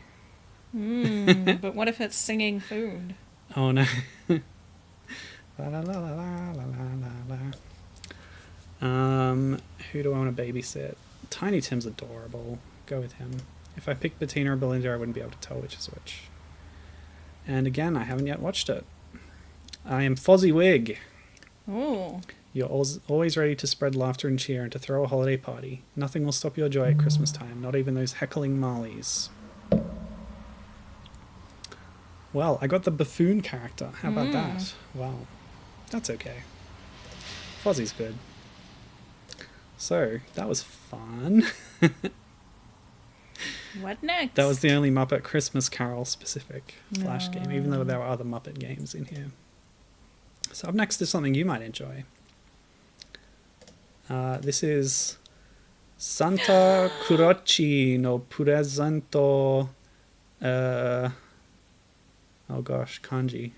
But what if it's singing food? Oh no. La la la la la la la la. Who do I want to babysit? Tiny Tim's adorable. Go with him. If I picked Bettina or Belinda, I wouldn't be able to tell which is which. And again, I haven't yet watched it. I am Fozziwig. Oh. You're always ready to spread laughter and cheer and to throw a holiday party. Nothing will stop your joy at Christmas time, not even those heckling Marleys. Well, I got the buffoon character. How about that? Well, that's okay. Fozzy's good. So, that was fun. What next? That was the only Muppet Christmas Carol specific Flash game, even though there were other Muppet games in here. So up next is something you might enjoy. This is Santa Croce no Presento. Oh gosh, kanji.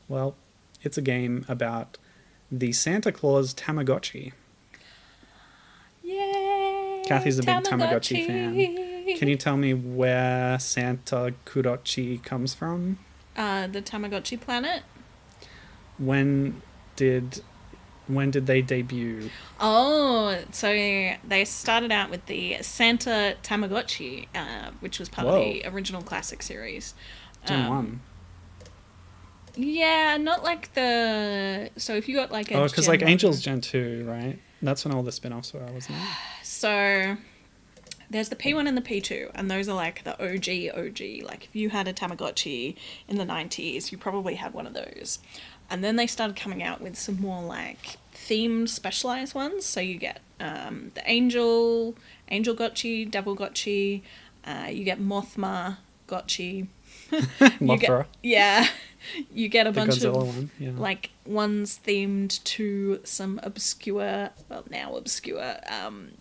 Well, it's a game about the Santa Claus Tamagotchi. Yay! Kathy's a big Tamagotchi fan. Can you tell me where Santa Croce comes from? The Tamagotchi planet. When did they debut? Oh, so they started out with the Santa Tamagotchi, which was part of the original classic series. Gen 1. Yeah, not like the... So if you got like a... Oh, because like Angel's Gen 2, right? That's when all the spin-offs were, wasn't it? So there's the P1 and the P2, and those are like the OG. Like if you had a Tamagotchi in the 90s, you probably had one of those. And then they started coming out with some more like themed specialized ones. So you get the Angel Gotchi, Devil Gotchi, you get Mothma Gotchi. Mothra. You get a bunch Godzilla of one, yeah. like ones themed to some obscure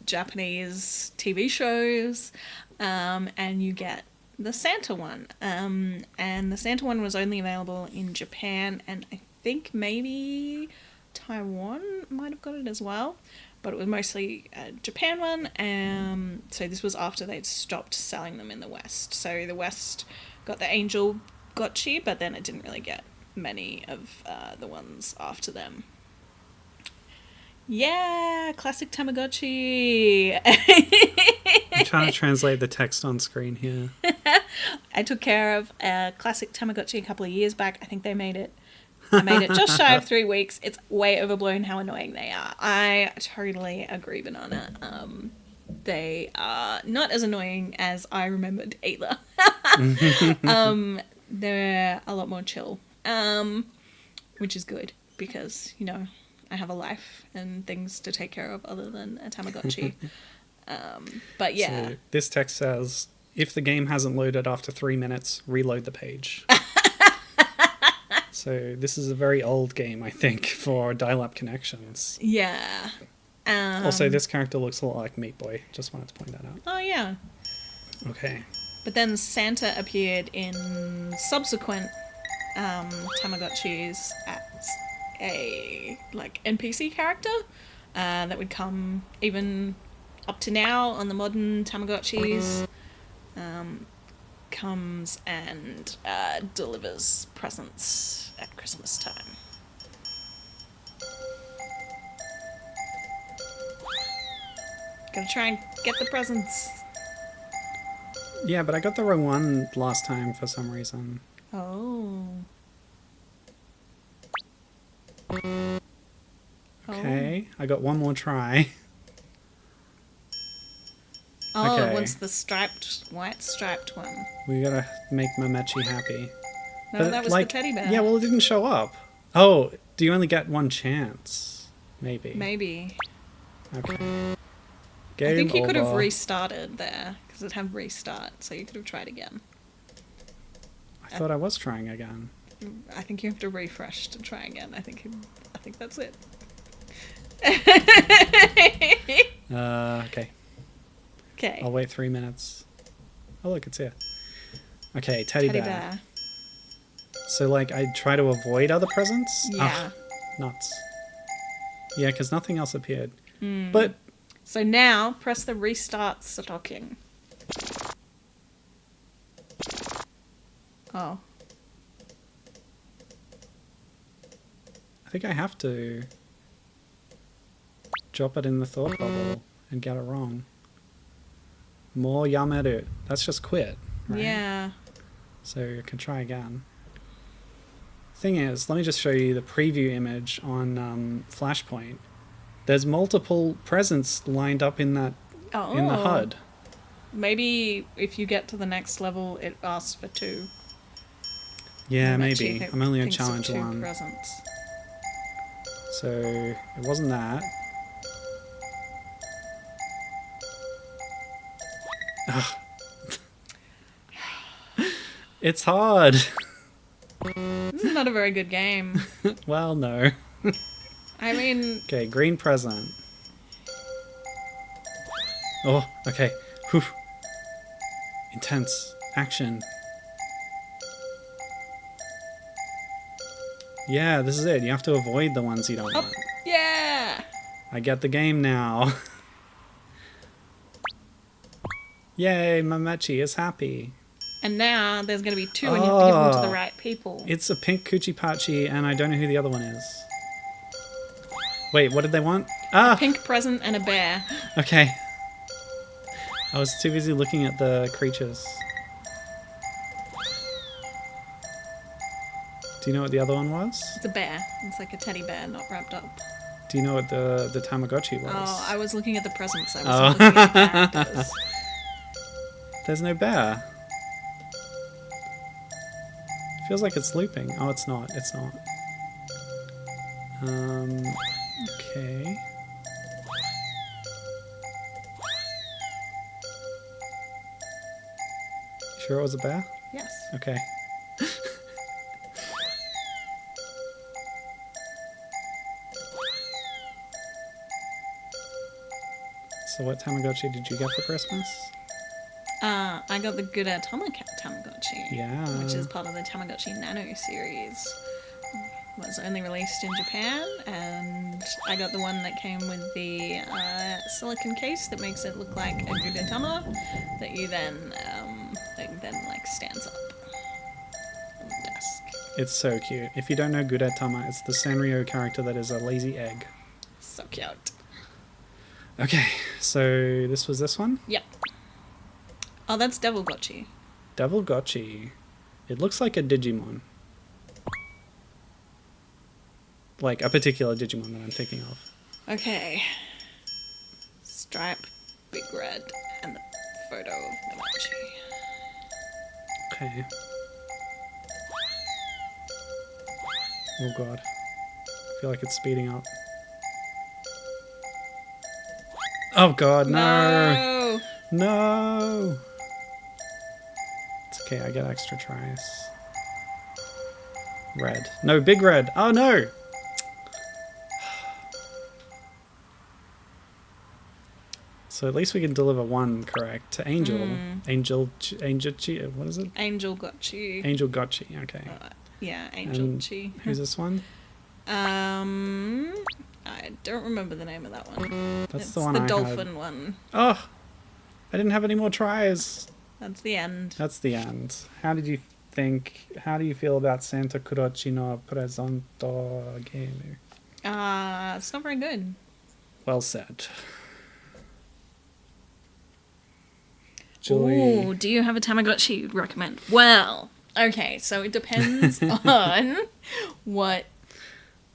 Japanese TV shows, and you get the Santa one. And the Santa one was only available in Japan, and I think maybe Taiwan might have got it as well, but it was mostly a Japan one. So this was after they'd stopped selling them in the West. So the West got the Angel Gotchi, but then it didn't really get many of the ones after them. Yeah, classic Tamagotchi. I'm trying to translate the text on screen here. I took care of a classic Tamagotchi a couple of years back. I think I made it just shy of 3 weeks. It's way overblown how annoying they are. I totally agree, Banana. They are not as annoying as I remembered either. They're a lot more chill, which is good because, you know, I have a life and things to take care of other than a Tamagotchi. But yeah. So this text says, if the game hasn't loaded after 3 minutes, reload the page. So this is a very old game, I think, for dial-up connections. Yeah. Also, this character looks a lot like Meat Boy. Just wanted to point that out. Oh, yeah. Okay. But then Santa appeared in subsequent Tamagotchis as a like NPC character that would come even up to now on the modern Tamagotchis. Comes and delivers presents at Christmas time. Gotta try and get the presents. Yeah, but I got the wrong one last time for some reason. Oh. Okay, I got one more try. Oh, Okay. one's the white striped one. We gotta make Mamechi happy. No, But, that was like, the teddy bear. Yeah, well, it didn't show up. Oh, Do you only get one chance? Maybe. Maybe. Okay. I think you could have over. restarted there, because it had restart, so you could have tried again. I thought I was trying again. I think you have to refresh to try again. I think that's it. Okay. Okay. I'll wait 3 minutes. Oh, look, it's here. Okay, teddy bear. So, like, I try to avoid other presents? Yeah. Ugh, nuts. Yeah, because nothing else appeared. But... So now, press the restart stocking. Oh. I think I have to drop it in the thought bubble and get it wrong. More yameru. That's just quit, right? Yeah. So you can try again. Thing is, let me just show you the preview image on Flashpoint. There's multiple presents lined up in that in the HUD. Maybe if you get to the next level, it asks for 2. Yeah, maybe. I'm only on challenge 2 1. presents. So it wasn't that. Ugh. It's hard. This is not a very good game. Well, no. I mean... Okay, green present. Oh, okay. Whew. Intense. Action. Yeah, this is it. You have to avoid the ones you don't want. Yeah! I get the game now. Yay, Mamechi is happy. And now there's going to be 2 and you have to give them to the right people. It's a pink Coochie Pachi and I don't know who the other one is. Wait, what did they want? A pink present and a bear. Okay. I was too busy looking at the creatures. Do you know what the other one was? It's a bear. It's like a teddy bear, not wrapped up. Do you know what the Tamagotchi was? Oh, I was looking at the presents. I wasn't looking at the characters. There's no bear. Feels like it's looping. Oh, it's not. It's not. Okay. Sure it was a bear? Yes. Okay. So what Tamagotchi did you get for Christmas? I got the Good Cat Tamagotchi. Yeah. Which is part of the Tamagotchi Nano series. Was only released in Japan, and I got the one that came with the silicone case that makes it look like a Gudetama that you then like stands up on the desk. It's so cute. If you don't know Gudetama, it's the Sanrio character that is a lazy egg. So cute. Okay, so this was this one? Yep. Oh, that's Devil Gotchi. Devil Gotchi. It looks like a Digimon. Like a particular Digimon that I'm thinking of. Okay. Stripe, Big Red, and the photo of Namachi. Okay. Oh god. I feel like it's speeding up. Oh god, no! No! It's okay, I get extra tries. Red. No, Big Red! Oh no! So at least we can deliver one correct to Angel. Angel, what is it? Angel Gotchi. Angel Gotchi, okay. Yeah, Angel Chi. Who's this one? I don't remember the name of that one. That's it's the one the I dolphin had. one. Oh! I didn't have any more tries. That's the end. That's the end. How do you feel about Santa Kurochi no Presento game? It's not very good. Well said. Julie. Ooh, do you have a Tamagotchi you'd recommend? Well, okay, so it depends on what...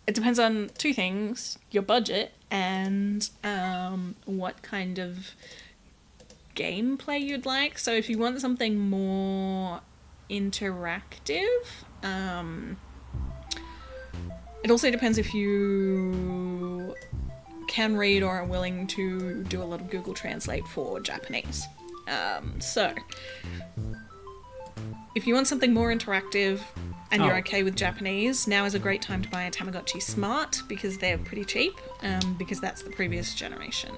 It depends on 2 things. Your budget and what kind of gameplay you'd like. So if you want something more interactive, It also depends if you can read or are willing to do a lot of Google Translate for Japanese. So, if you want something more interactive and you're okay with Japanese, now is a great time to buy a Tamagotchi Smart because they're pretty cheap, because that's the previous generation.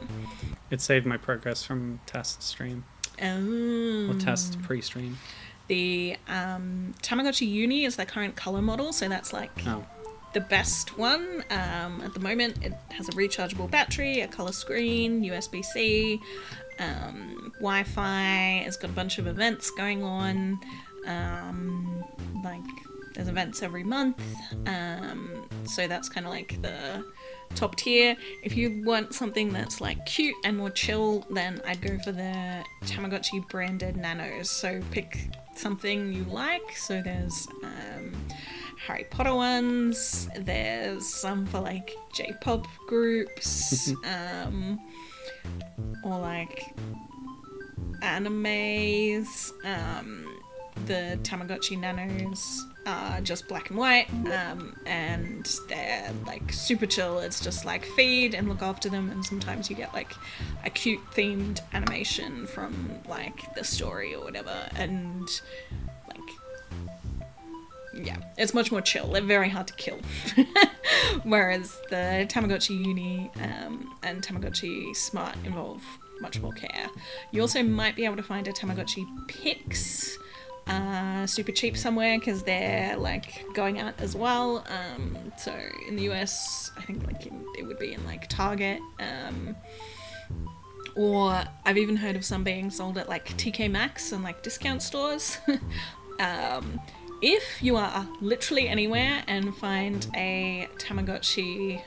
It saved my progress from test stream. Or test pre-stream. The Tamagotchi Uni is their current colour model, so that's like the best one. At the moment, it has a rechargeable battery, a colour screen, USB-C, Wi-Fi. It's got a bunch of events going on. Like, there's events every month. So that's kind of like the top tier. If you want something that's like cute and more chill, then I'd go for the Tamagotchi branded nanos. So pick something you like. So there's Harry Potter ones, there's some for like J-pop groups, or like animes. The Tamagotchi nanos are just black and white, and they're like super chill. It's just like feed and look after them, and sometimes you get like a cute themed animation from like the story or whatever, and like, yeah, it's much more chill. They're very hard to kill. Whereas the Tamagotchi Uni and Tamagotchi Smart involve much more care. You also might be able to find a Tamagotchi Pix super cheap somewhere because they're like going out as well. So in the US, I think like it would be in like Target, or I've even heard of some being sold at like TK Maxx and like discount stores. If you are literally anywhere and find a Tamagotchi,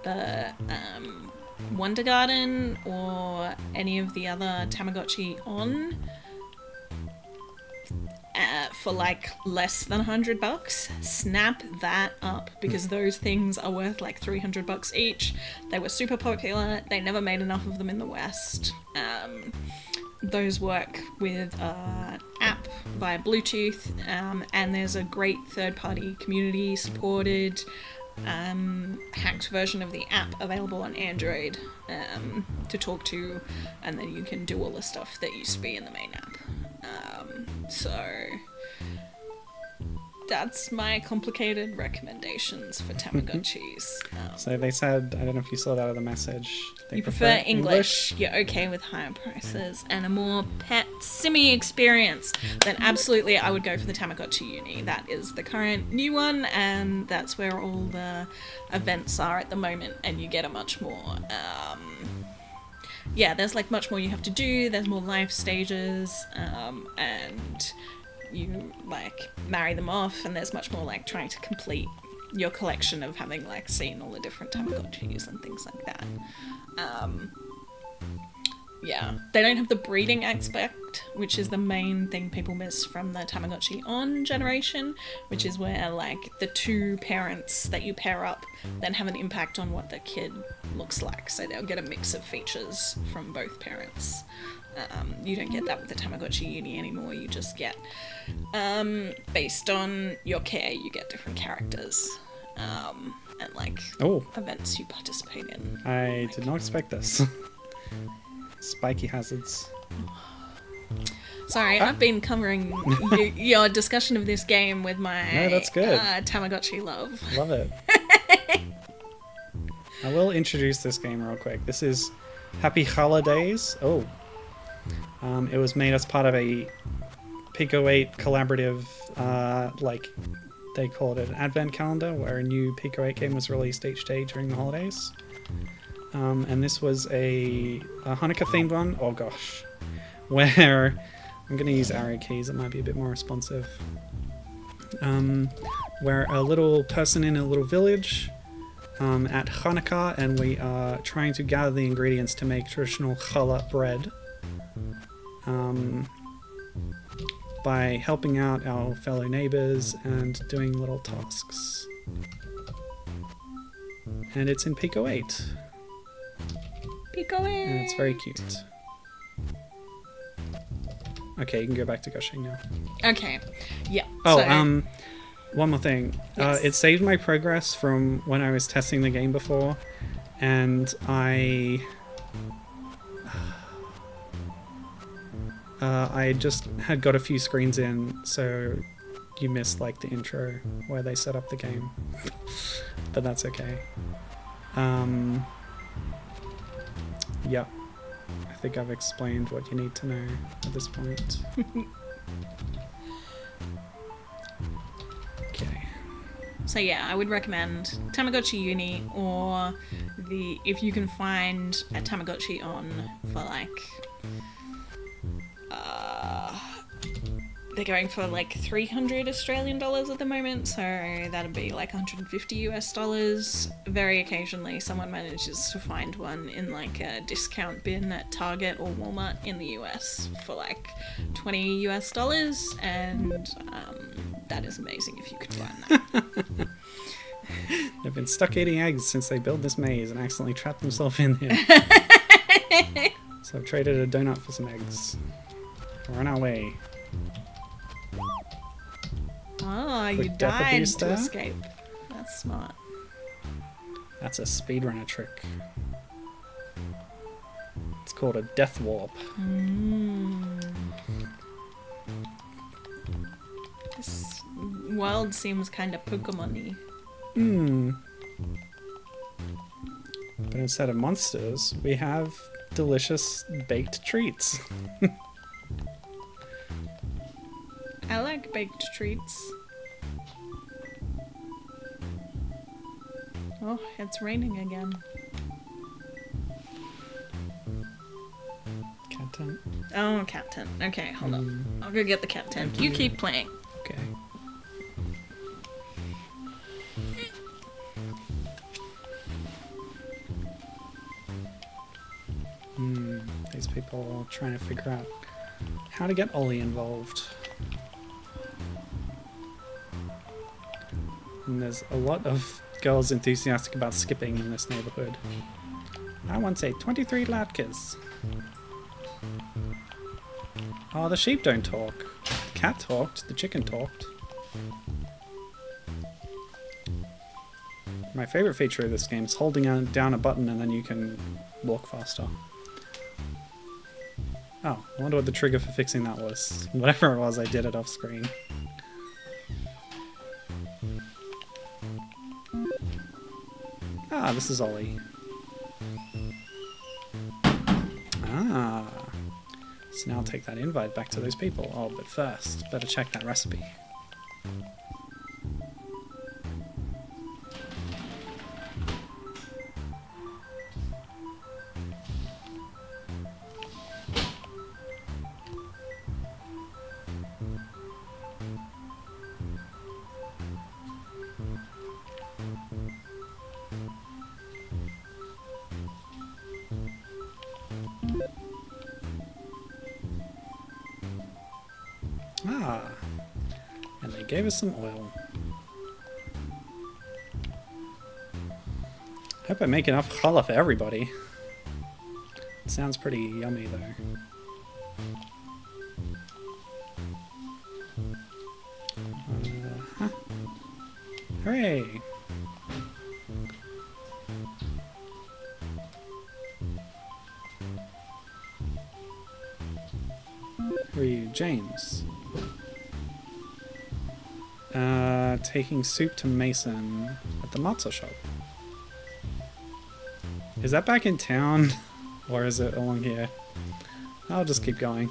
the Wonder Garden or any of the other Tamagotchi on for like less than $100, snap that up, because those things are worth like $300 each. They were super popular. They never made enough of them in the West. Those work with an app via Bluetooth, and there's a great third-party community-supported hacked version of the app available on Android to talk to, and then you can do all the stuff that used to be in the main app. So that's my complicated recommendations for Tamagotchis. So they said, I don't know if you saw that other message. They You prefer English, you're okay with higher prices, and a more pet simmy experience, then absolutely I would go for the Tamagotchi Uni. That is the current new one, and that's where all the events are at the moment, and you get a much more... there's like much more you have to do, there's more life stages, and you like marry them off, and there's much more like trying to complete your collection of having like seen all the different Tamagotchis and things like that. They don't have the breeding aspect, which is the main thing people miss from the Tamagotchi On generation, which is where like the two parents that you pair up then have an impact on what the kid looks like, so they'll get a mix of features from both parents. You don't get that with the Tamagotchi Uni anymore. You just get, based on your care, you get different characters, and like events you participate in. I did not expect this. Spiky hazards. Sorry, I've been covering your discussion of this game with my that's good. Tamagotchi love. Love it. I will introduce this game real quick. This is Happy Holidays. It was made as part of a Pico 8 collaborative, like they called it an advent calendar, where a new Pico 8 game was released each day during the holidays. And this was a Hanukkah themed one. Oh gosh. Where I'm going to use arrow keys, it might be a bit more responsive. We're a little person in a little village at Hanukkah, and we are trying to gather the ingredients to make traditional challah bread. By helping out our fellow neighbors and doing little tasks. And it's in Pico 8. Pico 8! And it's very cute. Okay, you can go back to gushing now. Okay, yeah. one more thing. Yes. It saved my progress from when I was testing the game before, and I just had got a few screens in, so you missed like the intro where they set up the game, but that's okay. Yeah, I think I've explained what you need to know at this point. Okay. So yeah, I would recommend Tamagotchi Uni, or if you can find a Tamagotchi on for like they're going for like $300 Australian at the moment, so that'd be like $150. Very occasionally someone manages to find one in like a discount bin at Target or Walmart in the US for like $20, and that is amazing if you could find that. They've been stuck eating eggs since they built this maze and accidentally trapped themselves in here. So I've traded a donut for some eggs. We're on our way. Oh, you Quick death died abuse to there. escape. That's smart. That's a speedrunner trick. It's called a death warp. This world seems kind of Pokemon-y. But instead of monsters, we have delicious baked treats. I like baked treats. Oh, it's raining again. Cat tent. Oh, cat tent. Okay, hold on. I'll go get the cat tent. You keep playing. Okay. These people are trying to figure out how to get Ollie involved. And there's a lot of girls enthusiastic about skipping in this neighbourhood. I want to say 23 latkes. Oh, the sheep don't talk. The cat talked, the chicken talked. My favourite feature of this game is holding down a button and then you can walk faster. Oh, I wonder what the trigger for fixing that was. Whatever it was, I did it off screen. Ah, this is Ollie. Ah. So now I'll take that invite back to those people. Oh, but first, better check that recipe. Ah, and they gave us some oil. Hope I make enough challah for everybody. It sounds pretty yummy though. Huh. Hooray! Who are you, James? Taking soup to Mason at the matzo shop. Is that back in town? Or is it along here? I'll just keep going.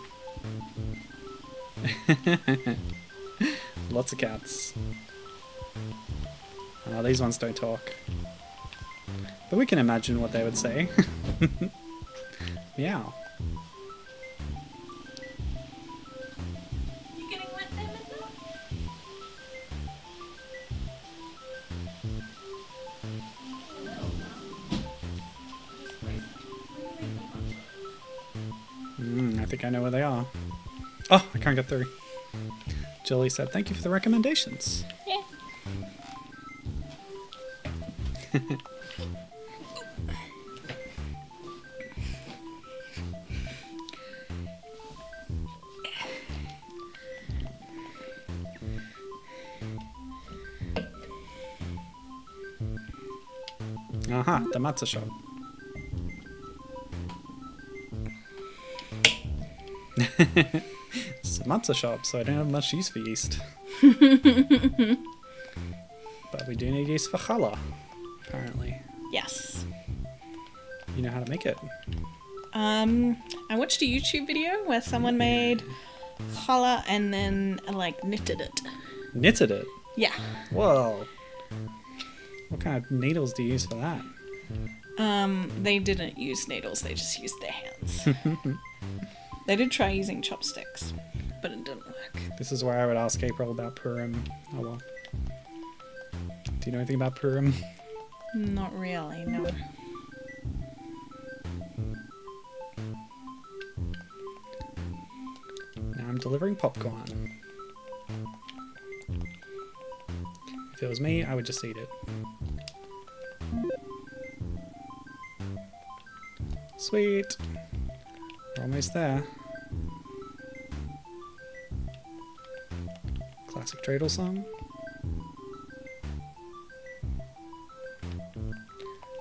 Lots of cats. Oh, these ones don't talk. But we can imagine what they would say. Meow. You getting wet there, Linda? I think I know where they are. Oh, I can't get through. Jilly said, thank you for the recommendations. Yeah. Aha, the matzah shop. It's a matzah shop, so I don't have much use for yeast. But we do need yeast for challah, apparently. Yes. You know how to make it. I watched a YouTube video where someone made challah and then like knitted it. Knitted it? Yeah. Whoa. What kind of needles do you use for that? They didn't use needles, they just used their hands. They did try using chopsticks, but it didn't work. This is where I would ask April about Purim. Oh well. Do you know anything about Purim? Not really, no. Now I'm delivering popcorn. If it was me, I would just eat it. Sweet. We're almost there. Classic dreidel song.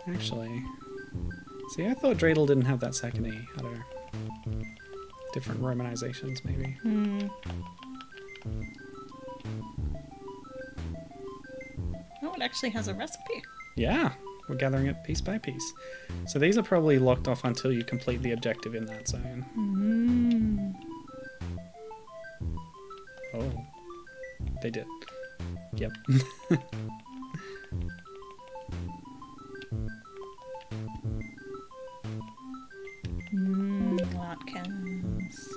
Actually, see, I thought dreidel didn't have that second E. I don't know. Different romanizations, maybe. Oh, it actually has a recipe. Yeah, we're gathering it piece by piece. So these are probably locked off until you complete the objective in that zone. Oh, they did. Yep. Watkins.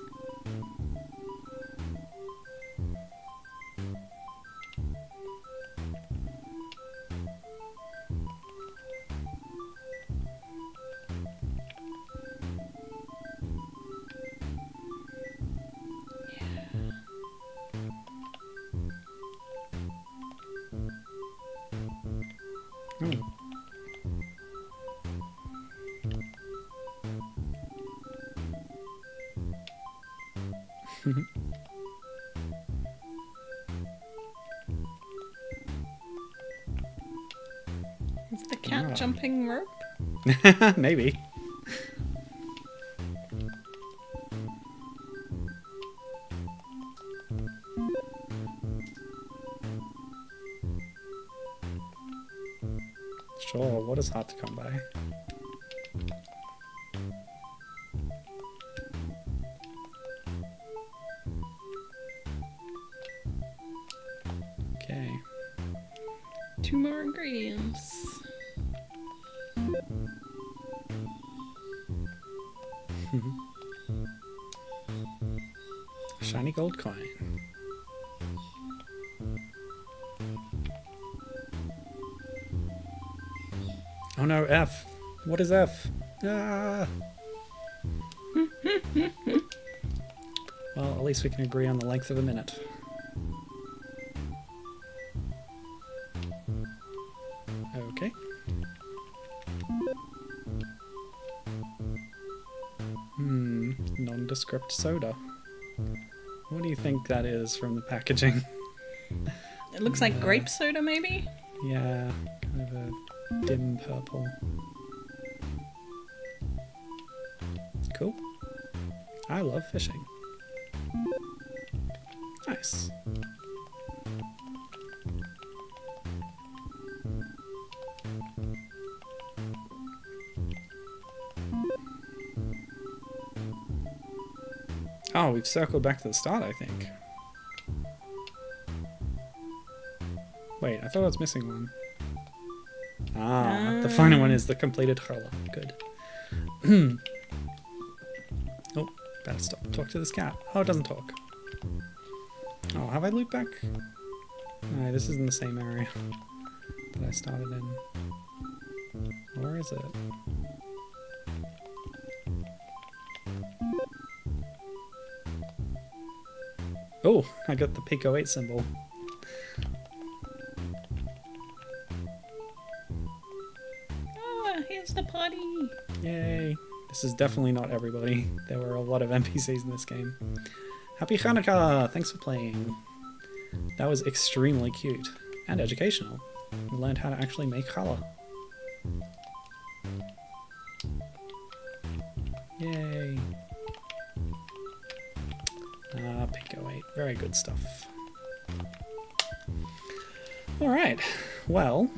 Oh. Is the cat jumping rope? Maybe. Sure, what is hard to come by? Okay. 2 more ingredients. Shiny gold coin. Oh no, F. What is F? Ah. Well, at least we can agree on the length of a minute. Okay. Nondescript soda. What do you think that is from the packaging? It looks like grape soda, maybe? Yeah, kind of a dim purple. Cool. I love fishing. Nice. Oh, we've circled back to the start, I think. Wait, I thought I was missing one. Ah, the final one is the completed challah. Good. Oh, better stop. Talk to this cat. Oh, it doesn't talk. Oh, have I looped back? No, this is in the same area that I started in. Where is it? Oh, I got the Pico 8 symbol. Ah, here's the potty. Yay. This is definitely not everybody. There were a lot of NPCs in this game. Happy Hanukkah! Thanks for playing. That was extremely cute and educational. We learned how to actually make challah. Yay. Pick 08. Very good stuff. Alright, well,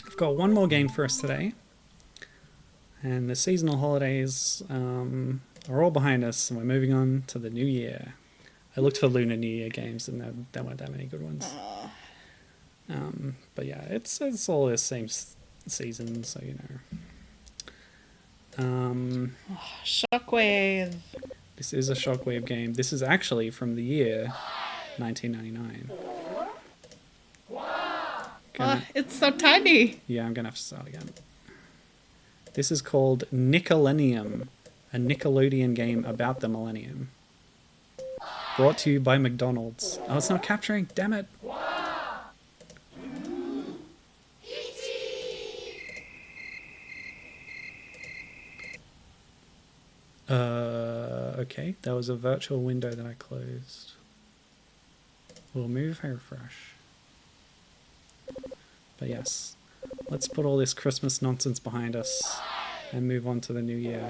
I've got one more game for us today. And the seasonal holidays are all behind us, and we're moving on to the new year. I looked for Lunar New Year games, and there weren't that many good ones. But yeah, it's all the same season, so you know. Shockwave. This is a Shockwave game. This is actually from the year 1999. It's so tiny. Yeah, I'm gonna have to start again. This is called Nickelennium, a Nickelodeon game about the millennium. Brought to you by McDonald's. Oh, it's not capturing. Damn it. Okay, that was a virtual window that I closed. We'll move if I refresh. But yes, let's put all this Christmas nonsense behind us and move on to the new year.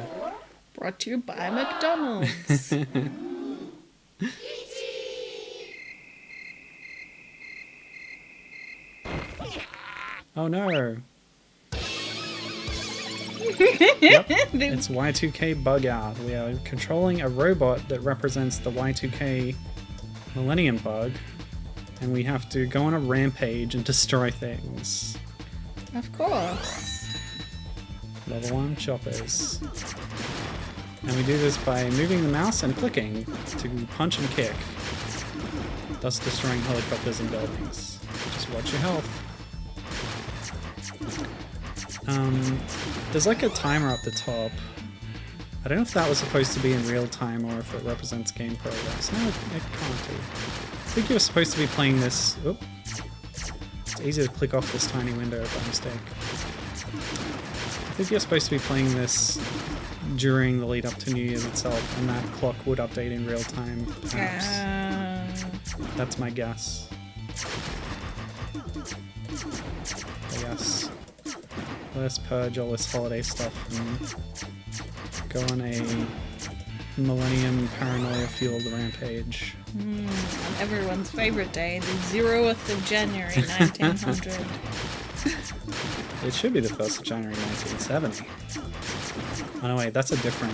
Brought to you by McDonald's. Oh no! Yep, it's Y2K bug out. We are controlling a robot that represents the Y2K millennium bug, and we have to go on a rampage and destroy things. Of course. Level 1 choppers. And we do this by moving the mouse and clicking to punch and kick, thus destroying helicopters and buildings. Just watch your health. There's like a timer up the top. I don't know if that was supposed to be in real time or if it represents game progress. No, it can't be. I think you were supposed to be playing this... Oop. It's easy to click off this tiny window by mistake. I think you're supposed to be playing this during the lead up to New Year's itself, and that clock would update in real time, perhaps. That's my guess. But yes. Let's purge all this holiday stuff and go on a millennium paranoia-fueled rampage. On everyone's favourite day, the 0th of January, 1900. It should be the 1st of January, 1970. Oh no, wait, that's a different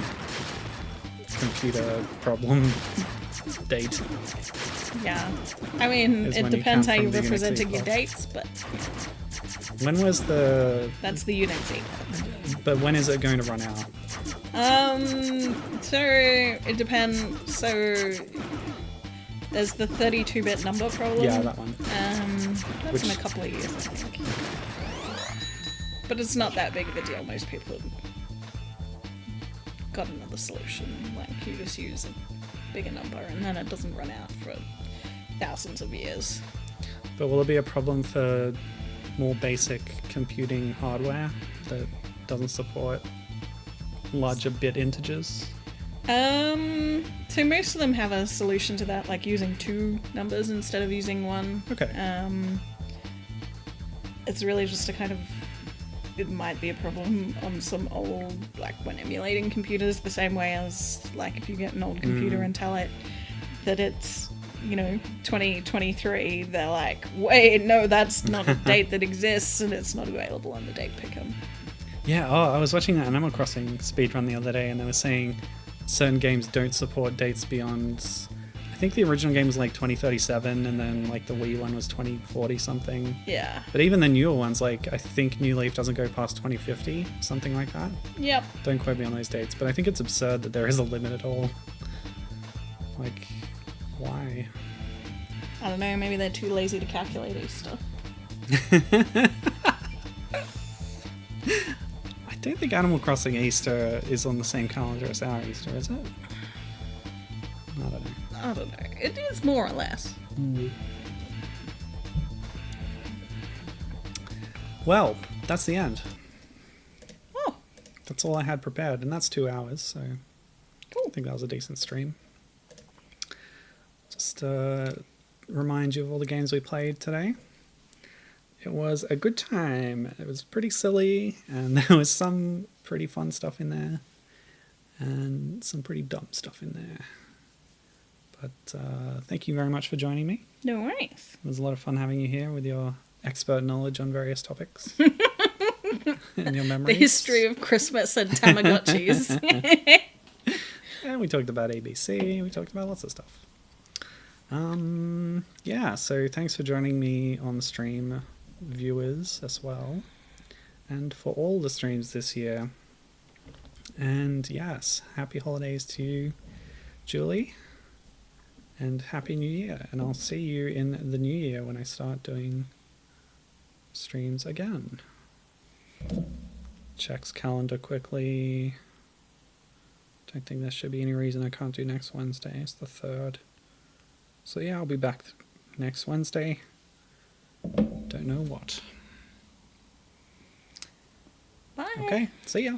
computer problem date. Yeah. I mean, it depends how you represented your dates, but... When was the... That's the Unix email. But when is it going to run out? So it depends. So there's the 32-bit number problem. Yeah, that one. That's in a couple of years, I think. But it's not that big of a deal. Most people have got another solution. Like, you just use a bigger number and then it doesn't run out for thousands of years. But will it be a problem for more basic computing hardware that doesn't support larger bit integers? So most of them have a solution to that, like using 2 numbers instead of using 1. Okay. It's really just a kind of... It might be a problem on some old, like when emulating computers, the same way as like if you get an old computer and tell it that it's, you know, 2023, they're like, wait, no, that's not a date that exists and it's not available on the date picker. Yeah, I was watching that Animal Crossing speedrun the other day and they were saying certain games don't support dates beyond... I think the original game was like 2037 and then like the Wii one was 2040 something. Yeah. But even the newer ones, like I think New Leaf doesn't go past 2050, something like that. Yep. Don't quote me on those dates, but I think it's absurd that there is a limit at all. Like, why? I don't know, maybe they're too lazy to calculate Easter. I don't think Animal Crossing Easter is on the same calendar as our Easter, is it? I don't know. I don't know. It is more or less. Well, that's the end. Oh. That's all I had prepared, and that's 2 hours, so Cool. I think that was a decent stream. Just remind you of all the games we played today. it was a good time. It was pretty silly, and there was some pretty fun stuff in there, and some pretty dumb stuff in there. But thank you very much for joining me. No worries. It was a lot of fun having you here with your expert knowledge on various topics and your memories. The history of Christmas and Tamagotchis. And we talked about ABC. We talked about lots of stuff. Yeah, so thanks for joining me on the stream, viewers, as well. And for all the streams this year. And yes, happy holidays to you, Julie. And happy New Year. And I'll see you in the new year when I start doing streams again. Checks calendar quickly. Don't think there should be any reason I can't do next Wednesday. It's the 3rd. So yeah, I'll be back next Wednesday. Don't know what. Bye. Okay, see ya.